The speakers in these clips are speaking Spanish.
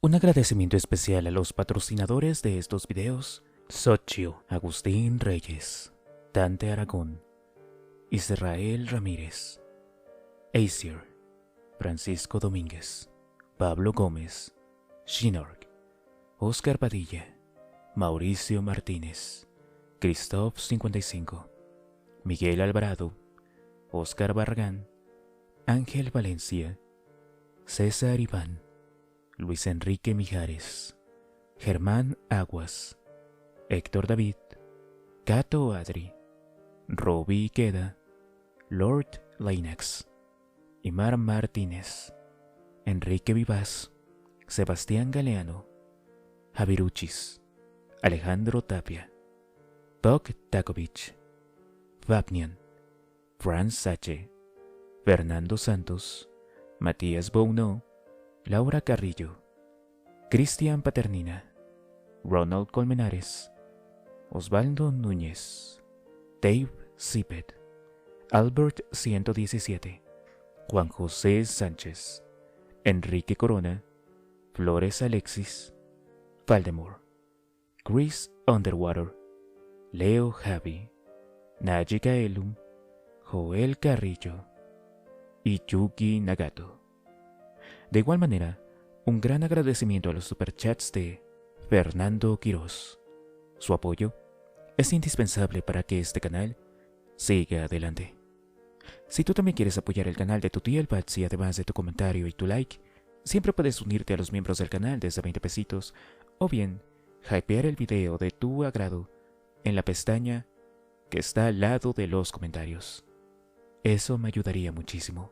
Un agradecimiento especial a los patrocinadores de estos videos: Xochitl, Agustín Reyes, Dante Aragón, Israel Ramírez, Aesir, Francisco Domínguez, Pablo Gómez, Shinorg, Oscar Padilla, Mauricio Martínez, Christoph 55, Miguel Alvarado, Oscar Barragán, Ángel Valencia, César Iván, Luis Enrique Mijares, Germán Aguas, Héctor David, Cato Adri, Roby Queda, Lord Linux, Imar Martínez, Enrique Vivas, Sebastián Galeano, Javiruchis, Alejandro Tapia, Tok Takovich, Vapnian, Franz Sache, Fernando Santos, Matías Bono, Laura Carrillo, Cristian Paternina, Ronald Colmenares, Osvaldo Núñez, Dave Zippet, Albert 117, Juan José Sánchez, Enrique Corona, Flores Alexis, Valdemar, Chris Underwater, Leo Javi, Naji Kaelum, Joel Carrillo y Yuki Nagato. De igual manera, un gran agradecimiento a los superchats de Fernando Quiroz. Su apoyo es indispensable para que este canal siga adelante. Si tú también quieres apoyar el canal de tu tía el Patsy, además de tu comentario y tu like, siempre puedes unirte a los miembros del canal desde 20 pesitos, o bien hypear el video de tu agrado en la pestaña que está al lado de los comentarios. Eso me ayudaría muchísimo.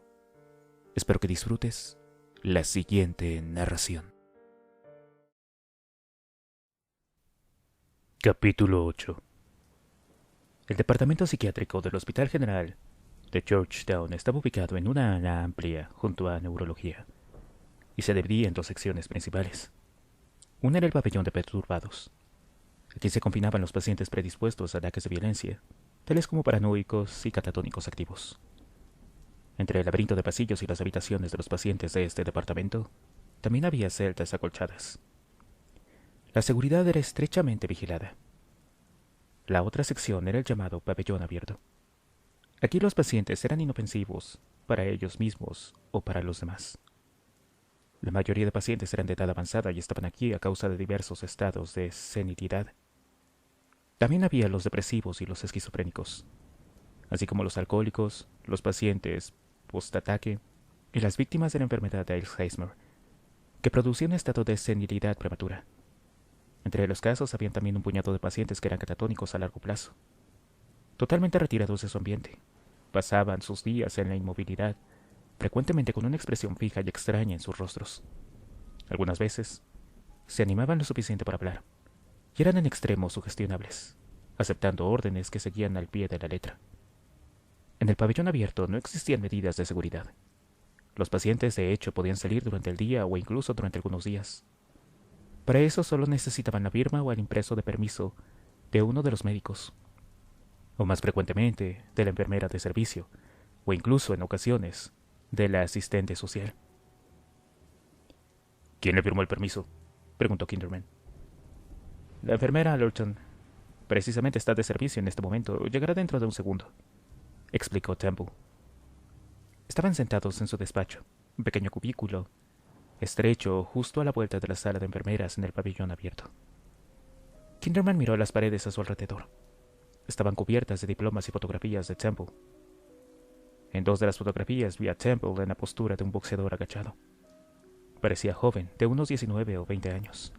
Espero que disfrutes la siguiente narración. Capítulo 8. El departamento psiquiátrico del Hospital General de Georgetown estaba ubicado en una ala amplia junto a neurología, y se dividía en dos secciones principales. Una era el pabellón de perturbados. Aquí se confinaban los pacientes predispuestos a ataques de violencia, tales como paranoicos y catatónicos activos. Entre el laberinto de pasillos y las habitaciones de los pacientes de este departamento, también había celdas acolchadas. La seguridad era estrechamente vigilada. La otra sección era el llamado pabellón abierto. Aquí los pacientes eran inofensivos para ellos mismos o para los demás. La mayoría de pacientes eran de edad avanzada y estaban aquí a causa de diversos estados de senilidad. También había los depresivos y los esquizofrénicos, así como los alcohólicos, los pacientes postataque y las víctimas de la enfermedad de Alzheimer, que producía un estado de senilidad prematura. Entre los casos habían también un puñado de pacientes que eran catatónicos a largo plazo. Totalmente retirados de su ambiente, pasaban sus días en la inmovilidad, frecuentemente con una expresión fija y extraña en sus rostros. Algunas veces se animaban lo suficiente para hablar, y eran en extremo sugestionables, aceptando órdenes que seguían al pie de la letra. En el pabellón abierto no existían medidas de seguridad. Los pacientes, de hecho, podían salir durante el día o incluso durante algunos días. Para eso solo necesitaban la firma o el impreso de permiso de uno de los médicos, o más frecuentemente de la enfermera de servicio, o incluso, en ocasiones, de la asistente social. ¿Quién le firmó el permiso?, preguntó Kinderman. La enfermera Lurton. Precisamente está de servicio en este momento. Llegará dentro de un segundo, explicó Temple. Estaban sentados en su despacho, un pequeño cubículo estrecho justo a la vuelta de la sala de enfermeras en el pabellón abierto. Kinderman miró las paredes a su alrededor. Estaban cubiertas de diplomas y fotografías de Temple. En dos de las fotografías vi a Temple en la postura de un boxeador agachado. Parecía joven, de unos 19 o 20 años,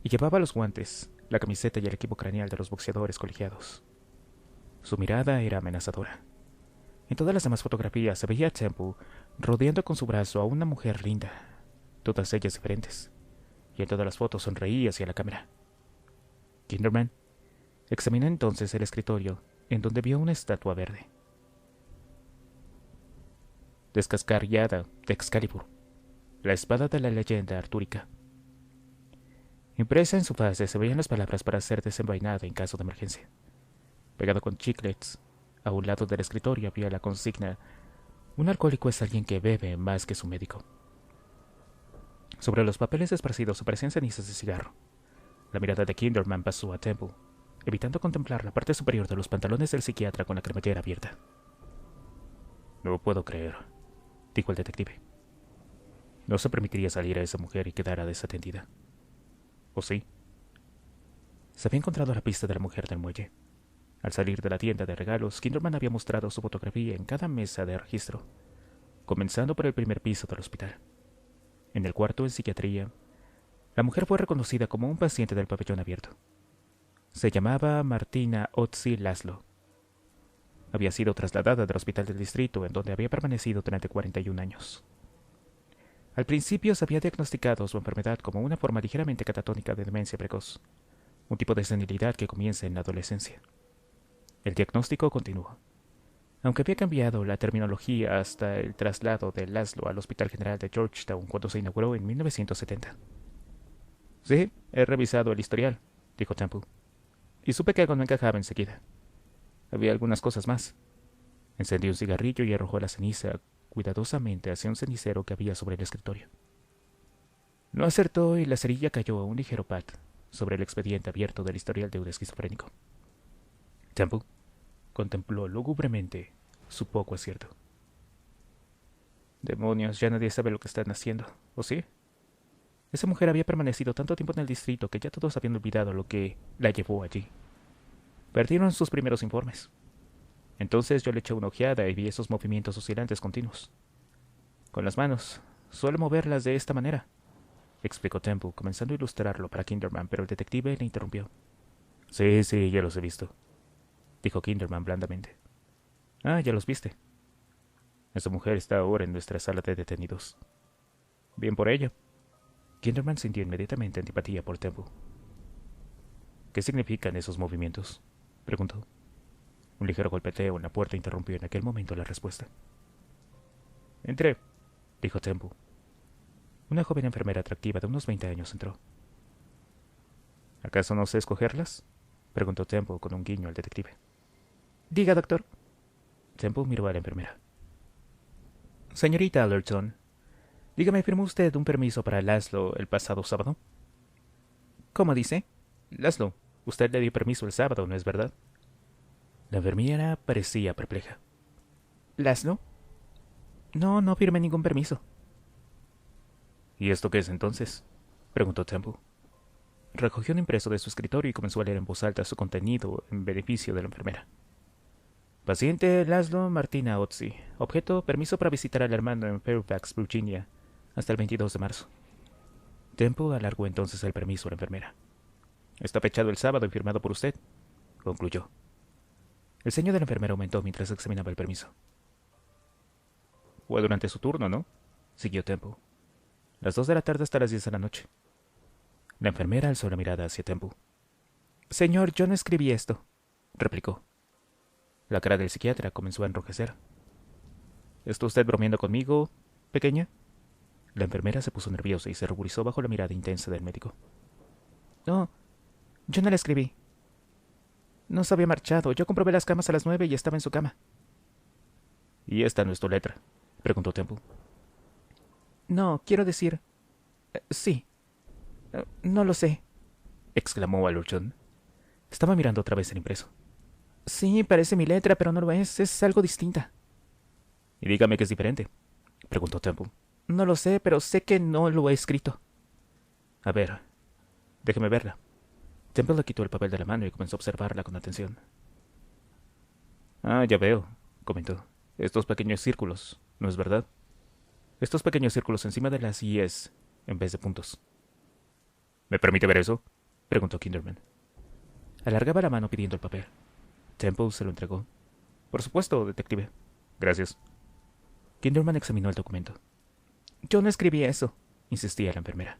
y llevaba los guantes, la camiseta y el equipo craneal de los boxeadores colegiados. Su mirada era amenazadora. En todas las demás fotografías se veía a Temple rodeando con su brazo a una mujer linda, todas ellas diferentes, y en todas las fotos sonreía hacia la cámara. Kinderman examinó entonces el escritorio, en donde vio una estatua verde, descascarillada de Excalibur, la espada de la leyenda artúrica. Impresa en su fase se veían las palabras para ser desenvainada en caso de emergencia. Pegado con chiclets, a un lado del escritorio había la consigna: un alcohólico es alguien que bebe más que su médico. Sobre los papeles esparcidos aparecían cenizas de cigarro. La mirada de Kinderman pasó a Temple, evitando contemplar la parte superior de los pantalones del psiquiatra con la cremallera abierta. «No puedo creer», dijo el detective. «No se permitiría salir a esa mujer y quedara desatendida. ¿O sí?» Se había encontrado la pista de la mujer del muelle. Al salir de la tienda de regalos, Kinderman había mostrado su fotografía en cada mesa de registro, comenzando por el primer piso del hospital. En el cuarto en psiquiatría, la mujer fue reconocida como un paciente del pabellón abierto. Se llamaba Martina Otzi Laszlo. Había sido trasladada del hospital del distrito, en donde había permanecido durante 41 años. Al principio se había diagnosticado su enfermedad como una forma ligeramente catatónica de demencia precoz, un tipo de senilidad que comienza en la adolescencia. El diagnóstico continuó. Aunque había cambiado la terminología hasta el traslado de Laszlo al Hospital General de Georgetown cuando se inauguró en 1970. «Sí, he revisado el historial», dijo Temple, «y supe que algo no encajaba enseguida. Había algunas cosas más». Encendió un cigarrillo y arrojó la ceniza cuidadosamente hacia un cenicero que había sobre el escritorio. No acertó y la cerilla cayó a un ligero pat sobre el expediente abierto del historial de un esquizofrénico. Temple contempló lúgubremente su poco acierto. «Demonios, ya nadie sabe lo que están haciendo, ¿o sí?» Esa mujer había permanecido tanto tiempo en el distrito que ya todos habían olvidado lo que la llevó allí. Perdieron sus primeros informes. Entonces yo le eché una ojeada y vi esos movimientos oscilantes continuos. Con las manos, suele moverlas de esta manera, explicó Temple, comenzando a ilustrarlo para Kinderman, pero el detective le interrumpió. Sí, ya los he visto, dijo Kinderman blandamente. Ah, ya los viste. Esa mujer está ahora en nuestra sala de detenidos. Bien por ella. Kinderman sintió inmediatamente antipatía por Temple. ¿Qué significan esos movimientos?, preguntó. Un ligero golpeteo en la puerta interrumpió en aquel momento la respuesta. Entré, dijo Temple. Una joven enfermera atractiva de unos 20 años entró. ¿Acaso no sé escogerlas?, preguntó Temple con un guiño al detective. Diga, doctor. Temple miró a la enfermera. Señorita Allerton, dígame, ¿firmó usted un permiso para Laszlo el pasado sábado? ¿Cómo dice? Laszlo, usted le dio permiso el sábado, ¿no es verdad? La enfermera parecía perpleja. ¿Laszlo? No firmé ningún permiso. ¿Y esto qué es entonces?, preguntó Temple. Recogió un impreso de su escritorio y comenzó a leer en voz alta su contenido en beneficio de la enfermera. Paciente Laszlo Martina Otzi. Objeto: permiso para visitar al hermano en Fairfax, Virginia, hasta el 22 de marzo. Temple alargó entonces el permiso a la enfermera. Está fechado el sábado y firmado por usted, concluyó. El ceño de la enfermera aumentó mientras examinaba el permiso. Fue durante su turno, ¿no?, siguió Temple. Las 2 de la tarde hasta las 10 de la noche. La enfermera alzó la mirada hacia Temple. Señor, yo no escribí esto, replicó. La cara del psiquiatra comenzó a enrojecer. ¿Está usted bromeando conmigo, pequeña? La enfermera se puso nerviosa y se ruborizó bajo la mirada intensa del médico. No, yo no la escribí. No se había marchado. Yo comprobé las camas a las 9 y estaba en su cama. ¿Y esta no es tu letra?, preguntó Temple. No, quiero decir... sí. No lo sé, exclamó Allerton. Estaba mirando otra vez el impreso. Sí, parece mi letra, pero no lo es algo distinta. Y dígame que es diferente, preguntó Temple. No lo sé, pero sé que no lo he escrito. A ver, déjeme verla. Temple le quitó el papel de la mano y comenzó a observarla con atención. Ah, ya veo, comentó. Estos pequeños círculos, ¿no es verdad? Estos pequeños círculos encima de las IES en vez de puntos. ¿Me permite ver eso?, preguntó Kinderman. Alargaba la mano pidiendo el papel. Temple se lo entregó. Por supuesto, detective. Gracias. Kinderman examinó el documento. Yo no escribí eso, insistía la enfermera.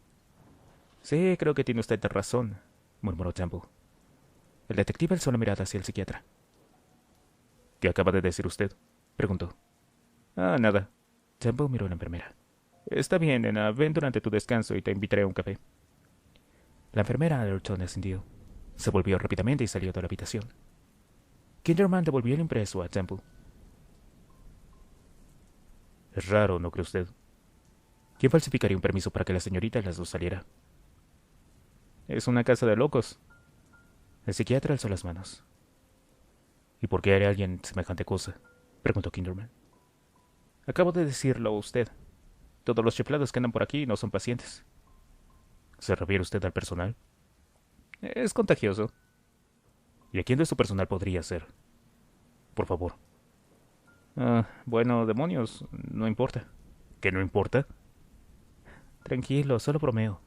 Sí, creo que tiene usted razón, murmuró Temple. El detective alzó la mirada hacia el psiquiatra. ¿Qué acaba de decir usted?, preguntó. Ah, nada. Temple miró a la enfermera. Está bien, nena, ven durante tu descanso y te invitaré a un café. La enfermera Allerton ascendió. Se volvió rápidamente y salió de la habitación. Kinderman devolvió el impreso a Temple. Es raro, ¿no cree usted?, ¿Quién falsificaría un permiso para que la señorita Laszlo saliera? Es una casa de locos. El psiquiatra alzó las manos. ¿Y por qué haría alguien semejante cosa? Preguntó Kinderman. Acabo de decirlo a usted. Todos los chiflados que andan por aquí no son pacientes. ¿Se refiere usted al personal? Es contagioso. ¿Y a quién de su personal podría ser? Por favor. Bueno, demonios, no importa. ¿Qué no importa? Tranquilo, solo bromeo.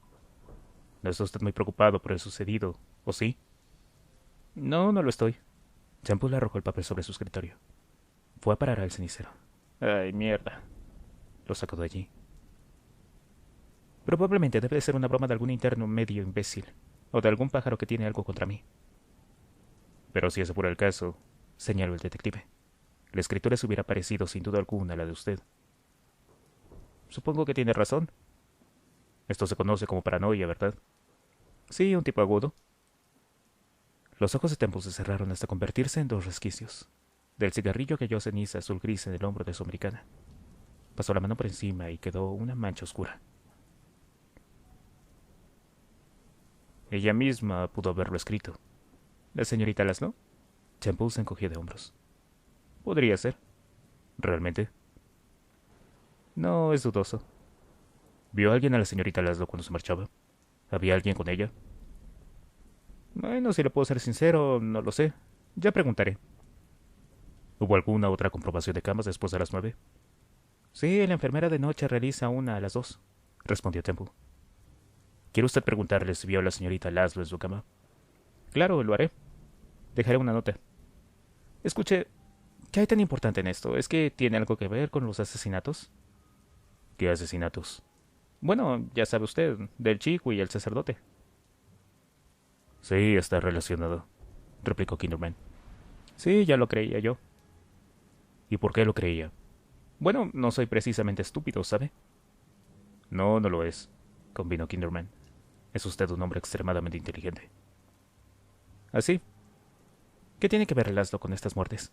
¿No está usted muy preocupado por el sucedido, o sí? No, no lo estoy. Champú le arrojó el papel sobre su escritorio. Fue a parar al cenicero. ¡Ay, mierda! Lo sacó de allí. Probablemente debe de ser una broma de algún interno medio imbécil, o de algún pájaro que tiene algo contra mí. Pero si ese fuera el caso, señaló el detective, la escritura se hubiera parecido sin duda alguna a la de usted. Supongo que tiene razón. Esto se conoce como paranoia, ¿verdad? Sí, un tipo agudo. Los ojos de Temple se cerraron hasta convertirse en dos resquicios. Del cigarrillo cayó ceniza azul gris en el hombro de su americana. Pasó la mano por encima y quedó una mancha oscura. Ella misma pudo haberlo escrito. ¿La señorita Laszlo? Temple se encogió de hombros. Podría ser. ¿Realmente? No, es dudoso. ¿Vio a alguien a la señorita Laszlo cuando se marchaba? ¿Había alguien con ella? Bueno, si le puedo ser sincero, no lo sé. Ya preguntaré. ¿Hubo alguna otra comprobación de camas después de las 9? Sí, la enfermera de noche realiza una a las 2, respondió Temple. ¿Quiere usted preguntarle si vio a la señorita Laszlo en su cama? Claro, lo haré. Dejaré una nota. Escuche, ¿qué hay tan importante en esto? ¿Es que tiene algo que ver con los asesinatos? ¿Qué asesinatos? Bueno, ya sabe usted, del chico y el sacerdote. Sí, está relacionado, replicó Kinderman. Sí, ya lo creía yo. ¿Y por qué lo creía? Bueno, no soy precisamente estúpido, ¿sabe? No, no lo es, convino Kinderman. Es usted un hombre extremadamente inteligente. ¿Así? ¿Qué tiene que ver Laszlo con estas muertes?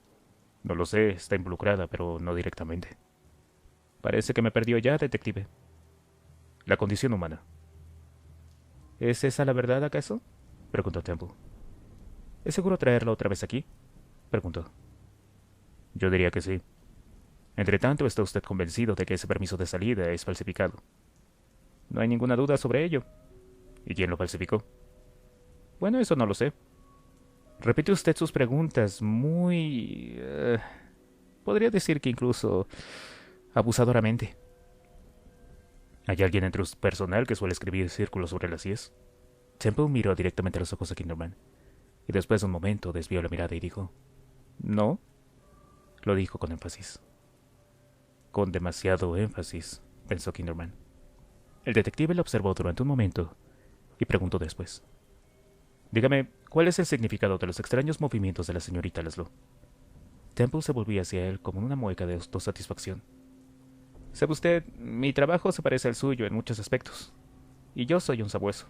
No lo sé, está involucrada, pero no directamente. Parece que me perdió ya, detective. La condición humana. ¿Es esa la verdad, acaso? Preguntó Temple. ¿Es seguro traerla otra vez aquí? Preguntó. Yo diría que sí. Entretanto, ¿está usted convencido de que ese permiso de salida es falsificado? No hay ninguna duda sobre ello. ¿Y quién lo falsificó? Bueno, eso no lo sé. Repite usted sus preguntas muy... podría decir que incluso abusadoramente. ¿Hay alguien entre su personal que suele escribir círculos sobre las IES? Temple miró directamente a los ojos de Kinderman, y después de un momento desvió la mirada y dijo, ¿no? Lo dijo con énfasis. Con demasiado énfasis, pensó Kinderman. El detective lo observó durante un momento y preguntó después. Dígame, ¿cuál es el significado de los extraños movimientos de la señorita Laszlo? Temple se volvía hacia él como una mueca de autosatisfacción. Sabe usted, mi trabajo se parece al suyo en muchos aspectos, y yo soy un sabueso.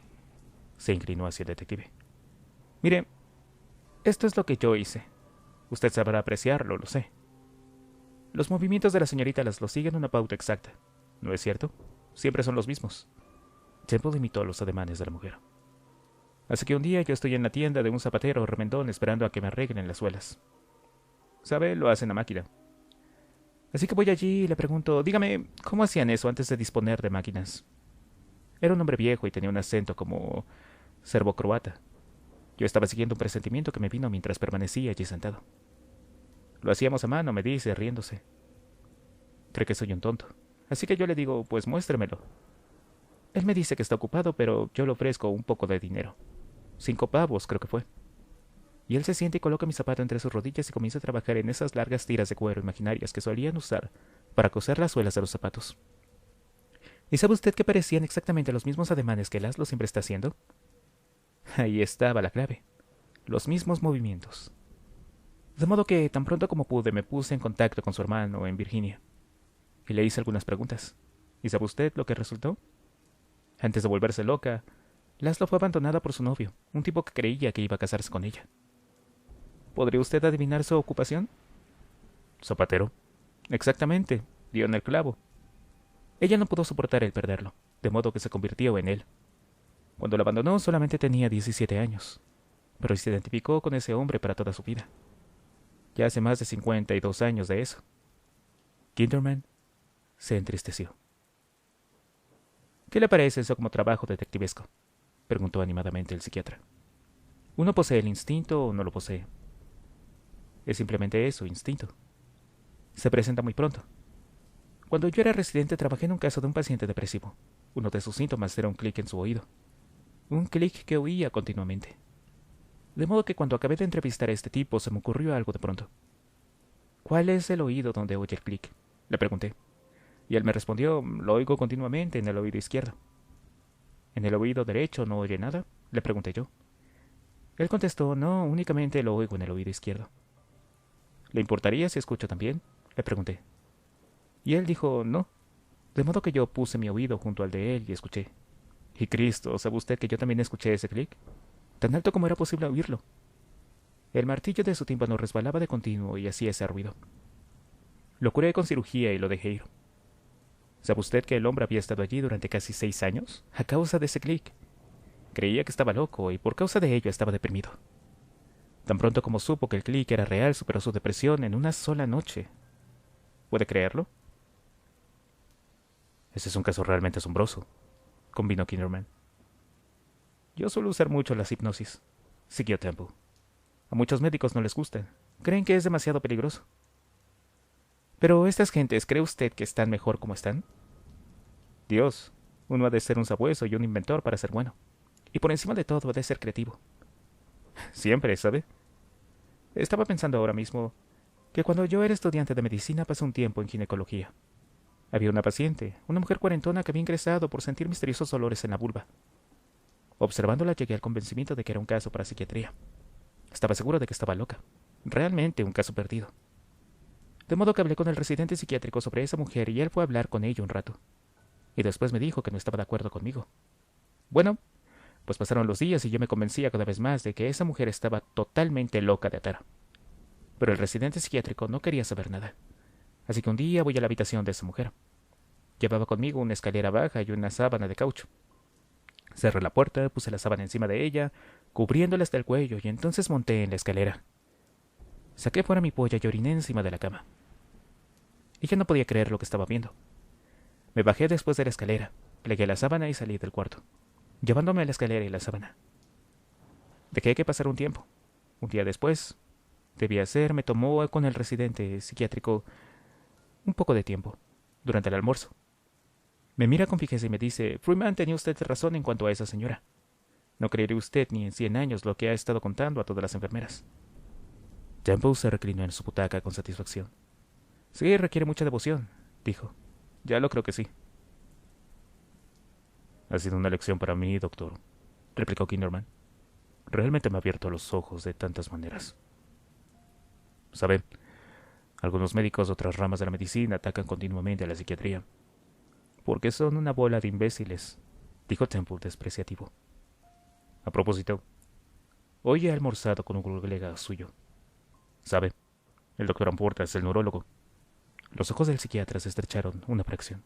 Se inclinó hacia el detective. Mire, esto es lo que yo hice. Usted sabrá apreciarlo, lo sé. Los movimientos de la señorita Laszlo siguen una pauta exacta, ¿no es cierto? Siempre son los mismos. Temple imitó los ademanes de la mujer. Así que un día yo estoy en la tienda de un zapatero remendón esperando a que me arreglen las suelas. ¿Sabe? Lo hacen a máquina. Así que voy allí y le pregunto, dígame, ¿cómo hacían eso antes de disponer de máquinas? Era un hombre viejo y tenía un acento como serbo-croata. Yo estaba siguiendo un presentimiento que me vino mientras permanecía allí sentado. Lo hacíamos a mano, me dice, riéndose. Cree que soy un tonto. Así que yo le digo, pues muéstremelo. Él me dice que está ocupado, pero yo le ofrezco un poco de dinero. 5 pavos, creo que fue. Y él se siente y coloca mi zapato entre sus rodillas y comienza a trabajar en esas largas tiras de cuero imaginarias que solían usar para coser las suelas de los zapatos. ¿Y sabe usted que parecían exactamente los mismos ademanes que Laszlo siempre está haciendo? Ahí estaba la clave. Los mismos movimientos. De modo que, tan pronto como pude, me puse en contacto con su hermano en Virginia. Y le hice algunas preguntas. ¿Y sabe usted lo que resultó? Antes de volverse loca, Laszlo fue abandonada por su novio, un tipo que creía que iba a casarse con ella. ¿Podría usted adivinar su ocupación? Zapatero. Exactamente, dio en el clavo. Ella no pudo soportar el perderlo, de modo que se convirtió en él. Cuando lo abandonó solamente tenía 17 años, pero se identificó con ese hombre para toda su vida. Ya hace más de 52 años de eso. Kinderman se entristeció. ¿Qué le parece eso como trabajo detectivesco?, preguntó animadamente el psiquiatra. ¿Uno posee el instinto o no lo posee? Es simplemente eso, instinto. Se presenta muy pronto. Cuando yo era residente trabajé en un caso de un paciente depresivo. Uno de sus síntomas era un clic en su oído. Un clic que oía continuamente. De modo que cuando acabé de entrevistar a este tipo se me ocurrió algo de pronto. ¿Cuál es el oído donde oye el clic?, le pregunté. Y él me respondió, lo oigo continuamente en el oído izquierdo. ¿En el oído derecho no oye nada?, le pregunté yo. Él contestó, no, únicamente lo oigo en el oído izquierdo. ¿Le importaría si escucho también?, le pregunté. Y él dijo, no. De modo que yo puse mi oído junto al de él y escuché. Y Cristo, ¿sabe usted que yo también escuché ese clic? Tan alto como era posible oírlo. El martillo de su tímpano resbalaba de continuo y hacía ese ruido. Lo curé con cirugía y lo dejé ir. ¿Sabe usted que el hombre había estado allí durante casi 6 años a causa de ese clic? Creía que estaba loco y por causa de ello estaba deprimido. Tan pronto como supo que el clic era real, superó su depresión en una sola noche. ¿Puede creerlo? Ese es un caso realmente asombroso, convino Kinderman. Yo suelo usar mucho las hipnosis, siguió Temple. A muchos médicos no les gustan. Creen que es demasiado peligroso. Pero estas gentes, ¿cree usted que están mejor como están? Dios, uno ha de ser un sabueso y un inventor para ser bueno. Y por encima de todo ha de ser creativo. Siempre, ¿sabe? Estaba pensando ahora mismo que cuando yo era estudiante de medicina pasé un tiempo en ginecología. Había una paciente, una mujer cuarentona que había ingresado por sentir misteriosos olores en la vulva. Observándola llegué al convencimiento de que era un caso para psiquiatría. Estaba seguro de que estaba loca. Realmente un caso perdido. De modo que hablé con el residente psiquiátrico sobre esa mujer y él fue a hablar con ella un rato. Y después me dijo que no estaba de acuerdo conmigo. Bueno, pues pasaron los días y yo me convencía cada vez más de que esa mujer estaba totalmente loca de atar. Pero el residente psiquiátrico no quería saber nada. Así que un día voy a la habitación de esa mujer. Llevaba conmigo una escalera baja y una sábana de caucho. Cerré la puerta, puse la sábana encima de ella, cubriéndola hasta el cuello, y entonces monté en la escalera. Saqué fuera mi polla y oriné encima de la cama. Ella no podía creer lo que estaba viendo. Me bajé después de la escalera, plegué la sábana y salí del cuarto, llevándome a la escalera y la sábana. Dejé que pasara un tiempo. Un día después, debía ser, me tomó con el residente psiquiátrico un poco de tiempo, durante el almuerzo. Me mira con fijeza y me dice, Freeman, tenía usted razón en cuanto a esa señora. No creería usted ni en 100 años lo que ha estado contando a todas las enfermeras. Temple se reclinó en su butaca con satisfacción. Sí, requiere mucha devoción, dijo. Ya lo creo que sí. Ha sido una lección para mí, doctor, replicó Kinderman. Realmente me ha abierto los ojos de tantas maneras. ¿Sabe? Algunos médicos de otras ramas de la medicina atacan continuamente a la psiquiatría. Porque son una bola de imbéciles, dijo Temple despreciativo. A propósito, hoy he almorzado con un colega suyo. ¿Sabe? El doctor Amporta es el neurólogo. Los ojos del psiquiatra se estrecharon una fracción.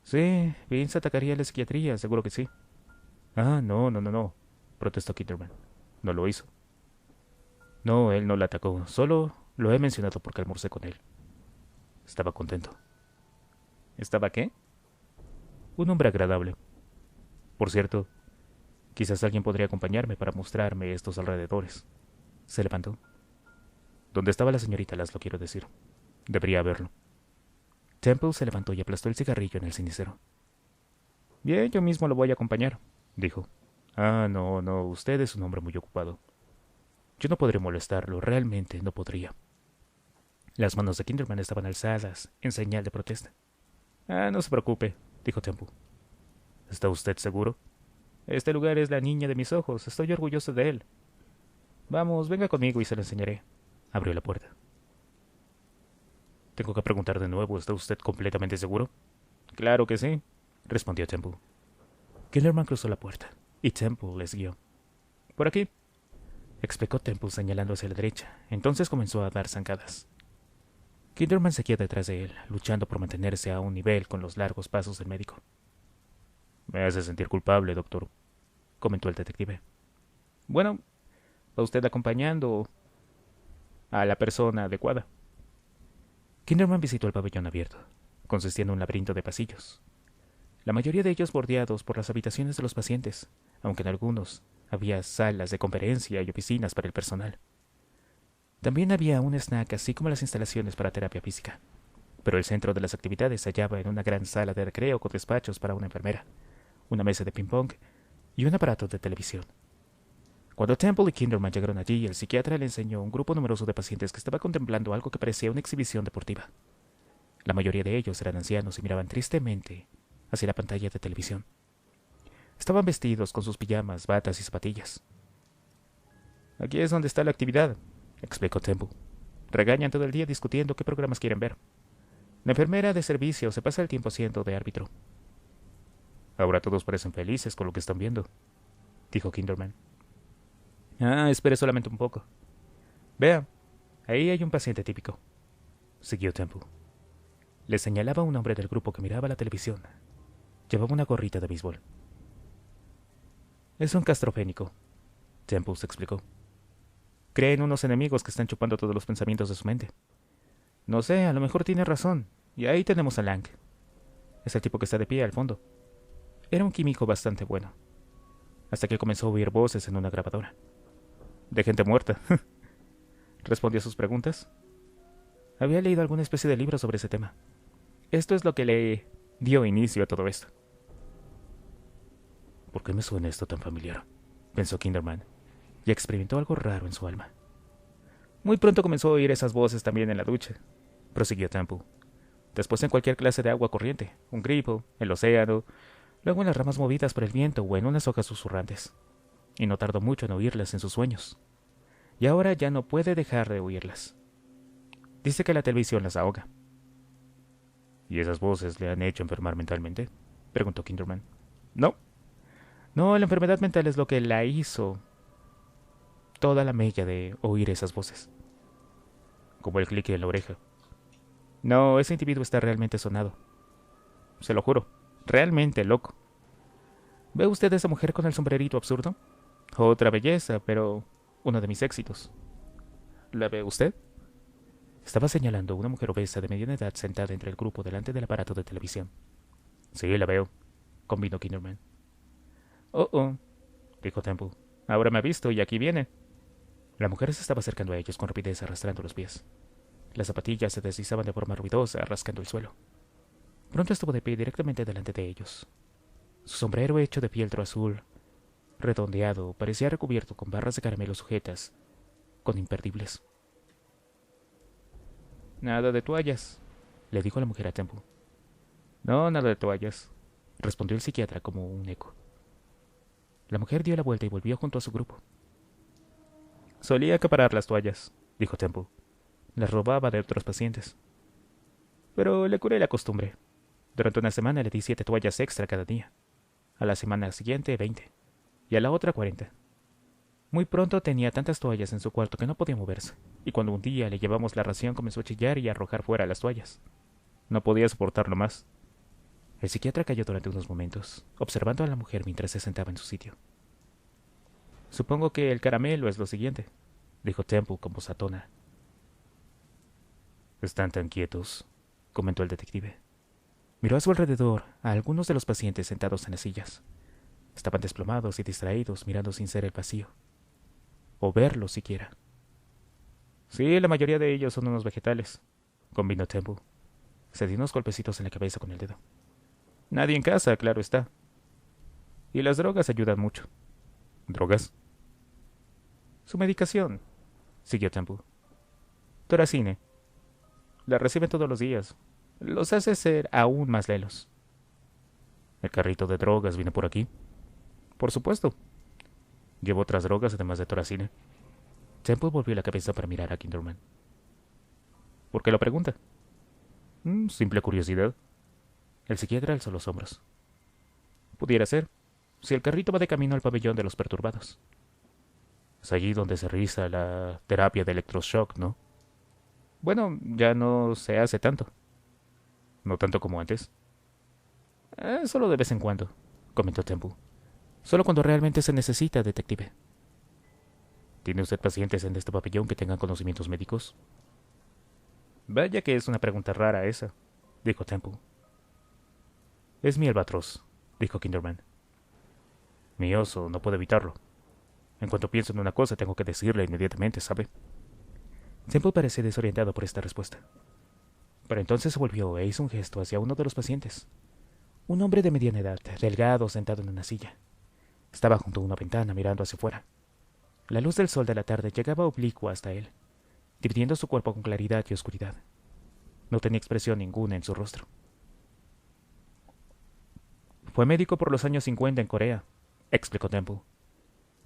Sí, Vince atacaría a la psiquiatría, seguro que sí. Ah, no, protestó Kinderman. No lo hizo. No, él no la atacó, solo lo he mencionado porque almorcé con él. Estaba contento. ¿Estaba qué? Un hombre agradable. Por cierto, quizás alguien podría acompañarme para mostrarme estos alrededores. Se levantó. ¿Dónde estaba la señorita Laszlo, quiero decir? Debería haberlo. Temple se levantó y aplastó el cigarrillo en el cenicero. Bien, yo mismo lo voy a acompañar, dijo. Ah, no, usted es un hombre muy ocupado. Yo no podré molestarlo, realmente no podría. Las manos de Kinderman estaban alzadas, en señal de protesta. Ah, no se preocupe, dijo Temple. ¿Está usted seguro? Este lugar es la niña de mis ojos, estoy orgulloso de él. Vamos, venga conmigo y se lo enseñaré. Abrió la puerta. Tengo que preguntar de nuevo, ¿está usted completamente seguro? Claro que sí, respondió Temple. Kinderman cruzó la puerta, y Temple les guió. Por aquí, explicó Temple señalando hacia la derecha. Entonces comenzó a dar zancadas. Kinderman seguía detrás de él, luchando por mantenerse a un nivel con los largos pasos del médico. «Me hace sentir culpable, doctor», comentó el detective. «Bueno, va usted acompañando a la persona adecuada». Kinderman visitó el pabellón abierto, consistiendo en un laberinto de pasillos, la mayoría de ellos bordeados por las habitaciones de los pacientes, aunque en algunos había salas de conferencia y oficinas para el personal. También había un snack, así como las instalaciones para terapia física, pero el centro de las actividades se hallaba en una gran sala de recreo con despachos para una enfermera, una mesa de ping-pong y un aparato de televisión. Cuando Temple y Kinderman llegaron allí, el psiquiatra le enseñó un grupo numeroso de pacientes que estaba contemplando algo que parecía una exhibición deportiva. La mayoría de ellos eran ancianos y miraban tristemente hacia la pantalla de televisión. Estaban vestidos con sus pijamas, batas y zapatillas. «Aquí es donde está la actividad», explicó Temple. «Regañan todo el día discutiendo qué programas quieren ver. La enfermera de servicio se pasa el tiempo haciendo de árbitro». «Ahora todos parecen felices con lo que están viendo», dijo Kinderman. «Espere solamente un poco. Vea, ahí hay un paciente típico», siguió Temple. Le señalaba a un hombre del grupo que miraba la televisión. Llevaba una gorrita de béisbol. «Es un castrofénico», Temple se explicó. «Cree en unos enemigos que están chupando todos los pensamientos de su mente. No sé, a lo mejor tiene razón. Y ahí tenemos a Lang. Es el tipo que está de pie al fondo. Era un químico bastante bueno. Hasta que comenzó a oír voces en una grabadora. De gente muerta». Respondió a sus preguntas. Había leído alguna especie de libro sobre ese tema. Esto es lo que le dio inicio a todo esto. «¿Por qué me suena esto tan familiar?», pensó Kinderman, y experimentó algo raro en su alma. Muy pronto comenzó a oír esas voces también en la ducha, prosiguió Temple. Después en cualquier clase de agua corriente, un grifo, el océano, luego en las ramas movidas por el viento o en unas hojas susurrantes. Y no tardó mucho en oírlas en sus sueños. Y ahora ya no puede dejar de oírlas. Dice que la televisión las ahoga. «¿Y esas voces le han hecho enfermar mentalmente?», preguntó Kinderman. No, la enfermedad mental es lo que la hizo toda la mella de oír esas voces. Como el clic en la oreja. No, ese individuo está realmente sonado. Se lo juro, realmente loco. ¿Ve usted a esa mujer con el sombrerito absurdo? Otra belleza, pero uno de mis éxitos. ¿La ve usted? Estaba señalando a una mujer obesa de mediana edad sentada entre el grupo delante del aparato de televisión. Sí, la veo, convino Kinderman. Oh, dijo Temple. Ahora me ha visto y aquí viene. La mujer se estaba acercando a ellos con rapidez, arrastrando los pies. Las zapatillas se deslizaban de forma ruidosa, rascando el suelo. Pronto estuvo de pie directamente delante de ellos. Su sombrero hecho de fieltro azul, redondeado, parecía recubierto con barras de caramelo sujetas, con imperdibles. «Nada de toallas», le dijo la mujer a Temple. «No, nada de toallas», respondió el psiquiatra como un eco. La mujer dio la vuelta y volvió junto a su grupo. «Solía acaparar las toallas», dijo Temple. «Las robaba de otros pacientes. Pero le curé la costumbre. Durante una semana le di 7 toallas extra cada día. A la semana siguiente 20. Y a la otra 40. Muy pronto tenía tantas toallas en su cuarto que no podía moverse, y cuando un día le llevamos la ración comenzó a chillar y a arrojar fuera las toallas. No podía soportarlo más». El psiquiatra calló durante unos momentos, observando a la mujer mientras se sentaba en su sitio. «Supongo que el caramelo es lo siguiente», dijo Temple con voz atona. «Están tan quietos», comentó el detective. Miró a su alrededor a algunos de los pacientes sentados en las sillas. Estaban desplomados y distraídos, mirando sin ser el vacío. O verlo siquiera. «Sí, la mayoría de ellos son unos vegetales», convino Temple. Se dio unos golpecitos en la cabeza con el dedo. «Nadie en casa, claro está. Y las drogas ayudan mucho». «¿Drogas?». «Su medicación», siguió Temple. «Toracine. La reciben todos los días. Los hace ser aún más lelos». «¿El carrito de drogas viene por aquí?». «Por supuesto. Llevo otras drogas además de Toracine». Temple volvió la cabeza para mirar a Kinderman. «¿Por qué lo pregunta?». «Simple curiosidad». El psiquiatra alzó los hombros. «Pudiera ser, si el carrito va de camino al pabellón de los perturbados». «Es allí donde se realiza la terapia de electroshock, ¿no?». Bueno, ya no se hace tanto. ¿No tanto como antes? Solo de vez en cuando, comentó Temple. Solo cuando realmente se necesita, detective. ¿Tiene usted pacientes en este pabellón que tengan conocimientos médicos? Vaya que es una pregunta rara esa, dijo Temple. Es mi albatros, dijo Kinderman. Mi oso, no puedo evitarlo. En cuanto pienso en una cosa, tengo que decirle inmediatamente, ¿sabe? Temple parecía desorientado por esta respuesta. Pero entonces se volvió e hizo un gesto hacia uno de los pacientes. Un hombre de mediana edad, delgado, sentado en una silla. Estaba junto a una ventana mirando hacia afuera. La luz del sol de la tarde llegaba oblicua hasta él, dividiendo su cuerpo con claridad y oscuridad. No tenía expresión ninguna en su rostro. Fue médico por los años 50 en Corea, explicó Temple.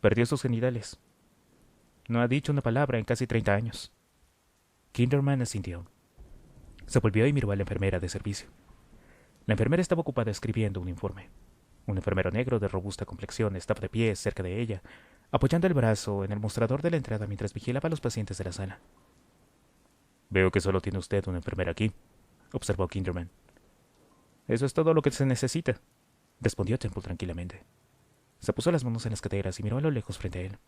Perdió sus genitales. No ha dicho una palabra en casi 30 años. Kinderman asintió. Se volvió y miró a la enfermera de servicio. La enfermera estaba ocupada escribiendo un informe. Un enfermero negro de robusta complexión estaba de pie cerca de ella, apoyando el brazo en el mostrador de la entrada mientras vigilaba a los pacientes de la sala. Veo que solo tiene usted una enfermera aquí, observó Kinderman. Eso es todo lo que se necesita, respondió Temple tranquilamente. Se puso las manos en las caderas y miró a lo lejos frente a él.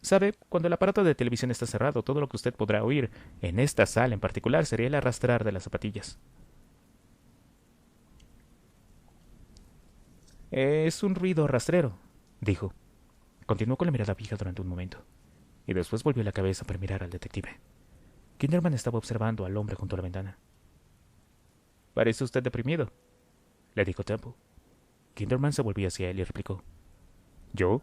Sabe, cuando el aparato de televisión está cerrado, todo lo que usted podrá oír, en esta sala en particular, sería el arrastrar de las zapatillas. Es un ruido rastrero, dijo. Continuó con la mirada fija durante un momento, y después volvió la cabeza para mirar al detective. Kinderman estaba observando al hombre junto a la ventana. «Parece usted deprimido», le dijo Temple. Kinderman se volvió hacia él y replicó. «¿Yo?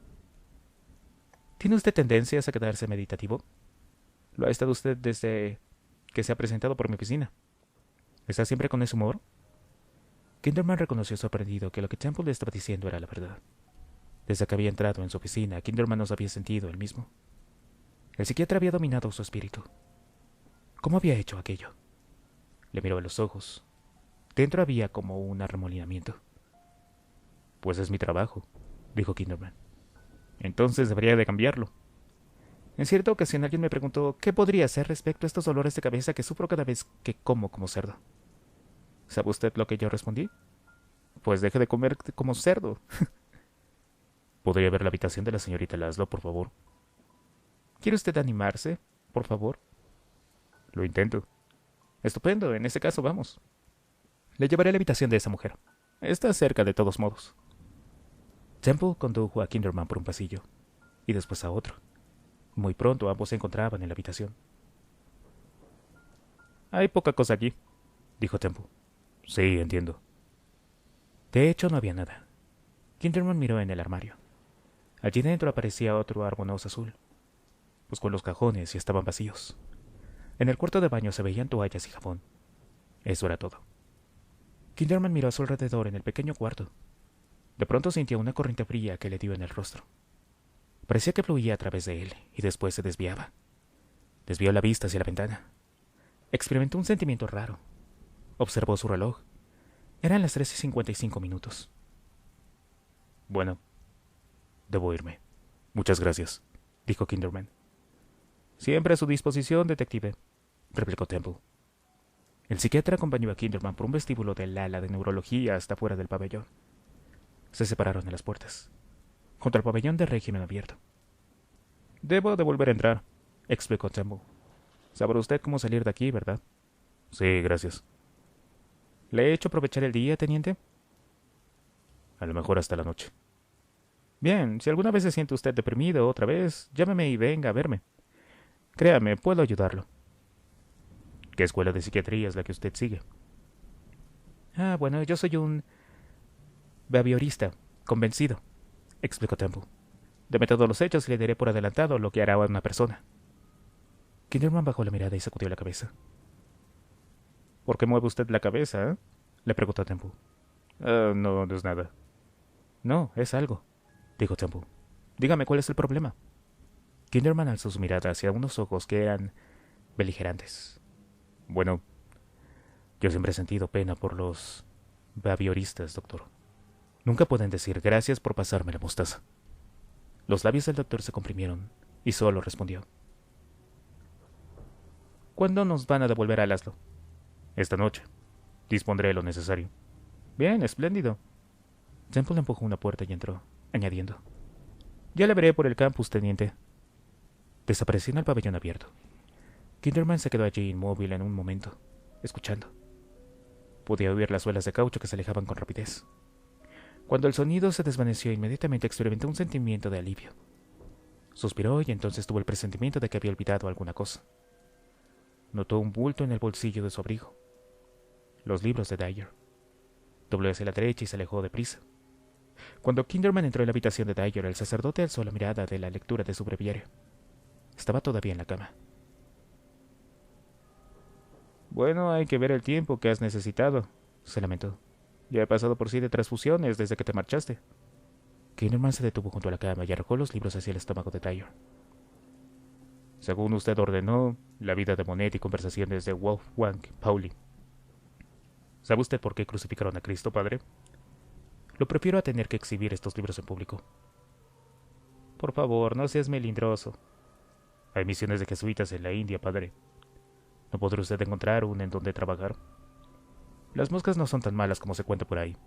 ¿Tiene usted tendencias a quedarse meditativo? Lo ha estado usted desde que se ha presentado por mi oficina. ¿Está siempre con ese humor?» Kinderman reconoció sorprendido que lo que Temple le estaba diciendo era la verdad. Desde que había entrado en su oficina, Kinderman no se había sentido el mismo. El psiquiatra había dominado su espíritu. ¿Cómo había hecho aquello? Le miró a los ojos. Dentro había como un arremolinamiento. Pues es mi trabajo, dijo Kinderman. Entonces debería de cambiarlo. En cierta ocasión alguien me preguntó qué podría hacer respecto a estos dolores de cabeza que sufro cada vez que como cerdo. ¿Sabe usted lo que yo respondí? Pues deje de comer como cerdo. ¿Podría ver la habitación de la señorita Laszlo, por favor? ¿Quiere usted animarse, por favor? Lo intento. Estupendo, en ese caso vamos. Le llevaré a la habitación de esa mujer. Está cerca de todos modos. Temple condujo a Kinderman por un pasillo, y después a otro. Muy pronto ambos se encontraban en la habitación. Hay poca cosa aquí, dijo Temple. Sí, entiendo. De hecho, no había nada. Kinderman miró en el armario. Allí dentro aparecía otro argonauz azul. Buscó en los cajones y estaban vacíos. En el cuarto de baño se veían toallas y jabón. Eso era todo. Kinderman miró a su alrededor en el pequeño cuarto. De pronto sintió una corriente fría que le dio en el rostro. Parecía que fluía a través de él y después se desviaba. Desvió la vista hacia la ventana. Experimentó un sentimiento raro. Observó su reloj. Eran las 3:55. Bueno, debo irme. Muchas gracias, dijo Kinderman. Siempre a su disposición, detective, replicó Temple. El psiquiatra acompañó a Kinderman por un vestíbulo del ala de neurología hasta fuera del pabellón. Se separaron en las puertas, junto al pabellón de régimen abierto. Debo de volver a entrar, explicó Temple. Sabrá usted cómo salir de aquí, ¿verdad? Sí, gracias. ¿Le he hecho aprovechar el día, teniente? A lo mejor hasta la noche. Bien, si alguna vez se siente usted deprimido otra vez, llámeme y venga a verme. Créame, puedo ayudarlo. ¿Qué escuela de psiquiatría es la que usted sigue? Bueno, yo soy un behaviorista, convencido, explicó Temple. Deme todos los hechos y le diré por adelantado lo que hará una persona. Kinderman bajó la mirada y sacudió la cabeza. ¿Por qué mueve usted la cabeza, le preguntó Temple. No, no es nada. No, es algo, dijo Temple. Dígame cuál es el problema. Kinderman alzó su mirada hacia unos ojos que eran beligerantes. Bueno, yo siempre he sentido pena por los behavioristas, doctor. Nunca pueden decir gracias por pasarme la mostaza. Los labios del doctor se comprimieron y solo respondió. ¿Cuándo nos van a devolver a Laszlo? Esta noche. Dispondré lo necesario. Bien, espléndido. Temple empujó una puerta y entró, añadiendo: Ya la veré por el campus, teniente. Desapareció en el pabellón abierto. Kinderman se quedó allí inmóvil en un momento, escuchando. Podía oír las suelas de caucho que se alejaban con rapidez. Cuando el sonido se desvaneció, inmediatamente experimentó un sentimiento de alivio. Suspiró y entonces tuvo el presentimiento de que había olvidado alguna cosa. Notó un bulto en el bolsillo de su abrigo. Los libros de Dyer. Dobló hacia la derecha y se alejó deprisa. Cuando Kinderman entró en la habitación de Dyer, el sacerdote alzó la mirada de la lectura de su breviario. Estaba todavía en la cama. Bueno, hay que ver el tiempo que has necesitado, se lamentó. Ya he pasado por 7 transfusiones desde que te marchaste. Kinderman se detuvo junto a la cama y arrojó los libros hacia el estómago de Dyer. Según usted ordenó, la vida de Monet y conversaciones de Wolfgang Pauli. ¿Sabe usted por qué crucificaron a Cristo, padre? Lo prefiero a tener que exhibir estos libros en público. Por favor, no seas melindroso. Hay misiones de jesuitas en la India, padre. ¿No podrá usted encontrar una en donde trabajar? Las moscas no son tan malas como se cuenta por ahí.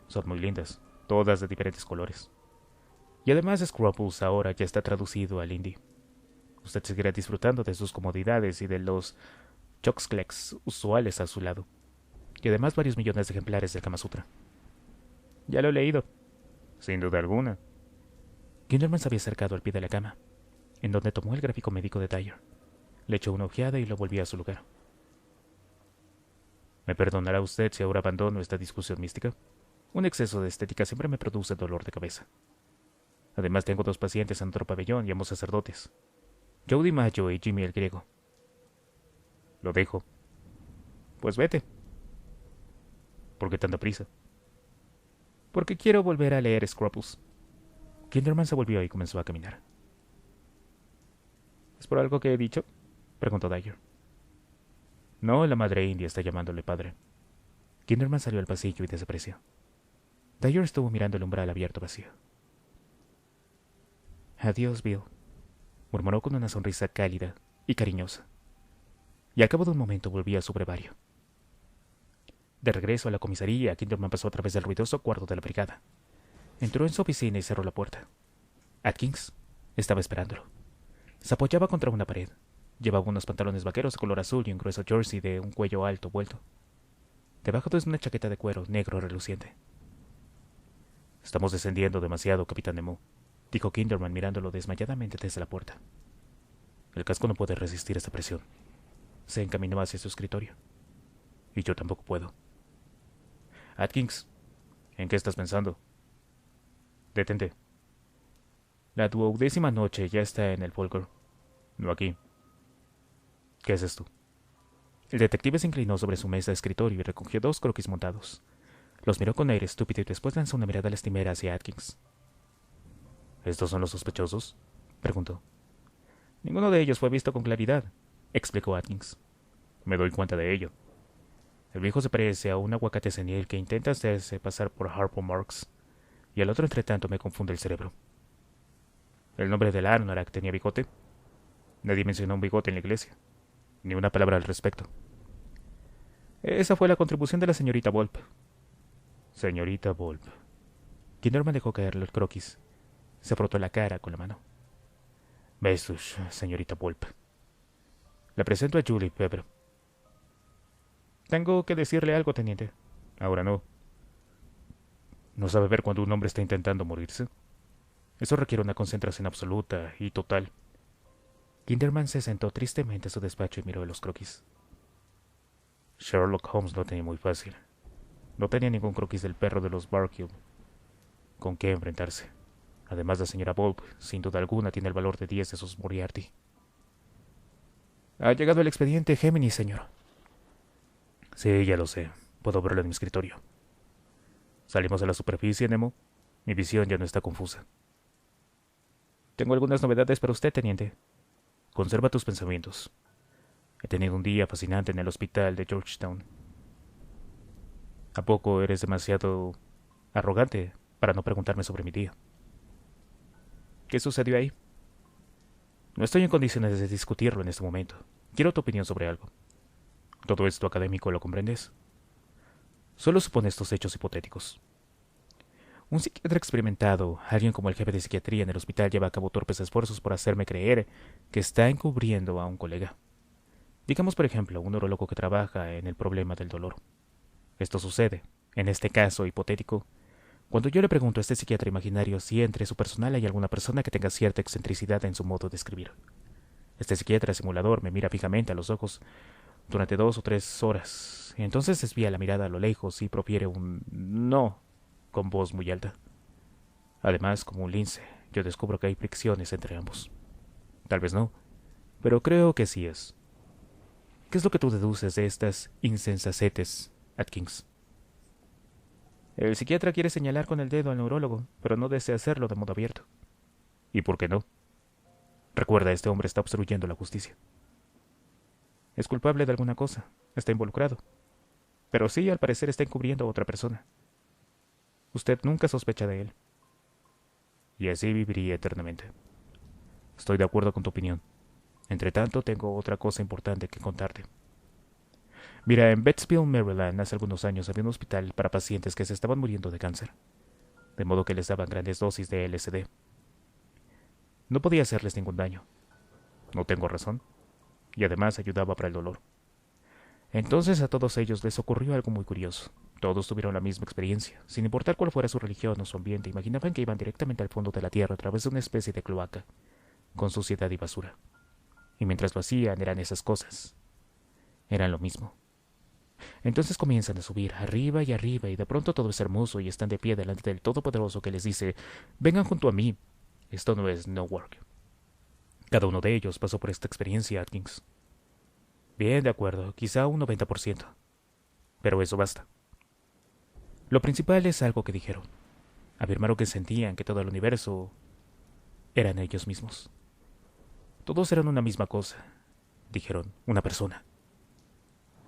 Son muy lindas, todas de diferentes colores. Y además Scruples ahora ya está traducido al hindi. Usted seguirá disfrutando de sus comodidades y de los chocsclex usuales a su lado. Y además varios millones de ejemplares del Kama Sutra. Ya lo he leído. Sin duda alguna. Kinderman se había acercado al pie de la cama, en donde tomó el gráfico médico de Dyer. Le echó una ojeada y lo volvió a su lugar. ¿Me perdonará usted si ahora abandono esta discusión mística? Un exceso de estética siempre me produce dolor de cabeza. Además tengo 2 pacientes en otro pabellón y ambos sacerdotes. Jody Mayo y Jimmy el griego. Lo dejo. Pues vete. ¿Por qué tanta prisa? Porque quiero volver a leer Scruples. Kinderman se volvió y comenzó a caminar. ¿Es por algo que he dicho? Preguntó Dyer. No, la madre india está llamándole padre. Kinderman salió al pasillo y desapareció. Dyer estuvo mirando el umbral abierto vacío. Adiós, Bill, murmuró con una sonrisa cálida y cariñosa. Y al cabo de un momento volvió a su brevario. De regreso a la comisaría, Kinderman pasó a través del ruidoso cuarto de la brigada. Entró en su oficina y cerró la puerta. Atkins estaba esperándolo. Se apoyaba contra una pared. Llevaba unos pantalones vaqueros de color azul y un grueso jersey de un cuello alto vuelto. Debajo de una chaqueta de cuero negro reluciente. Estamos descendiendo demasiado, capitán Nemo, dijo Kinderman mirándolo desmayadamente desde la puerta. El casco no puede resistir esta presión. Se encaminó hacia su escritorio. Y yo tampoco puedo. Atkins, ¿en qué estás pensando? Detente. La 12ª noche ya está en el Folgore. No aquí. ¿Qué es esto? El detective se inclinó sobre su mesa de escritorio y recogió 2 croquis montados. Los miró con aire estúpido y después lanzó una mirada lastimera hacia Atkins. ¿Estos son los sospechosos? Preguntó. Ninguno de ellos fue visto con claridad, explicó Atkins. Me doy cuenta de ello. El viejo se parece a un aguacate senil que intenta hacerse pasar por Harpo Marx, y el otro entretanto me confunde el cerebro. ¿El nombre del Anorak tenía bigote? Nadie mencionó un bigote en la iglesia. Ni una palabra al respecto. Esa fue la contribución de la señorita Volpe. Señorita Volpe. Kinderman dejó caer el croquis. Se frotó la cara con la mano. Besos, señorita Volpe. Le presento a Julie Pepper. Tengo que decirle algo, teniente. Ahora no. ¿No sabe ver cuando un hombre está intentando morirse? Eso requiere una concentración absoluta y total. Kinderman se sentó tristemente a su despacho y miró los croquis. Sherlock Holmes lo tenía muy fácil. No tenía ningún croquis del perro de los Barcube con qué enfrentarse. Además, la señora Volpe, sin duda alguna, tiene el valor de 10 de sus Moriarty. Ha llegado el expediente Géminis, señor. Sí, ya lo sé. Puedo verlo en mi escritorio. Salimos a la superficie, Nemo. Mi visión ya no está confusa. Tengo algunas novedades para usted, teniente. Conserva tus pensamientos. He tenido un día fascinante en el hospital de Georgetown. ¿A poco eres demasiado arrogante para no preguntarme sobre mi día? ¿Qué sucedió ahí? No estoy en condiciones de discutirlo en este momento. Quiero tu opinión sobre algo. ¿Todo esto académico lo comprendes? Solo supone estos hechos hipotéticos. Un psiquiatra experimentado, alguien como el jefe de psiquiatría en el hospital, lleva a cabo torpes esfuerzos por hacerme creer que está encubriendo a un colega. Digamos, por ejemplo, un neurólogo que trabaja en el problema del dolor. Esto sucede, en este caso hipotético, cuando yo le pregunto a este psiquiatra imaginario si entre su personal hay alguna persona que tenga cierta excentricidad en su modo de escribir. Este psiquiatra simulador me mira fijamente a los ojos durante 2 o 3 horas, y entonces desvía la mirada a lo lejos y profiere un no con voz muy alta. Además, como un lince, yo descubro que hay fricciones entre ambos. Tal vez no, pero creo que sí es. ¿Qué es lo que tú deduces de estas insensacetes, Atkins? El psiquiatra quiere señalar con el dedo al neurólogo, pero no desea hacerlo de modo abierto. ¿Y por qué no? Recuerda, este hombre está obstruyendo la justicia. Es culpable de alguna cosa, está involucrado. Pero sí, al parecer está encubriendo a otra persona. Usted nunca sospecha de él. Y así viviría eternamente. Estoy de acuerdo con tu opinión. Entretanto, tengo otra cosa importante que contarte. Mira, en Bettsville, Maryland, hace algunos años había un hospital para pacientes que se estaban muriendo de cáncer, de modo que les daban grandes dosis de LSD. No podía hacerles ningún daño. No tengo razón. Y además ayudaba para el dolor. Entonces a todos ellos les ocurrió algo muy curioso. Todos tuvieron la misma experiencia. Sin importar cuál fuera su religión o su ambiente, imaginaban que iban directamente al fondo de la tierra a través de una especie de cloaca, con suciedad y basura. Y mientras lo hacían, eran esas cosas. Eran lo mismo. Entonces comienzan a subir arriba, y de pronto todo es hermoso y están de pie delante del Todopoderoso que les dice: vengan junto a mí. Esto no es no work. Cada uno de ellos pasó por esta experiencia, Atkins. Bien, de acuerdo, quizá un 90%. Pero eso basta. Lo principal es algo que dijeron. Afirmaron que sentían que todo el universo eran ellos mismos. Todos eran una misma cosa. Dijeron, una persona.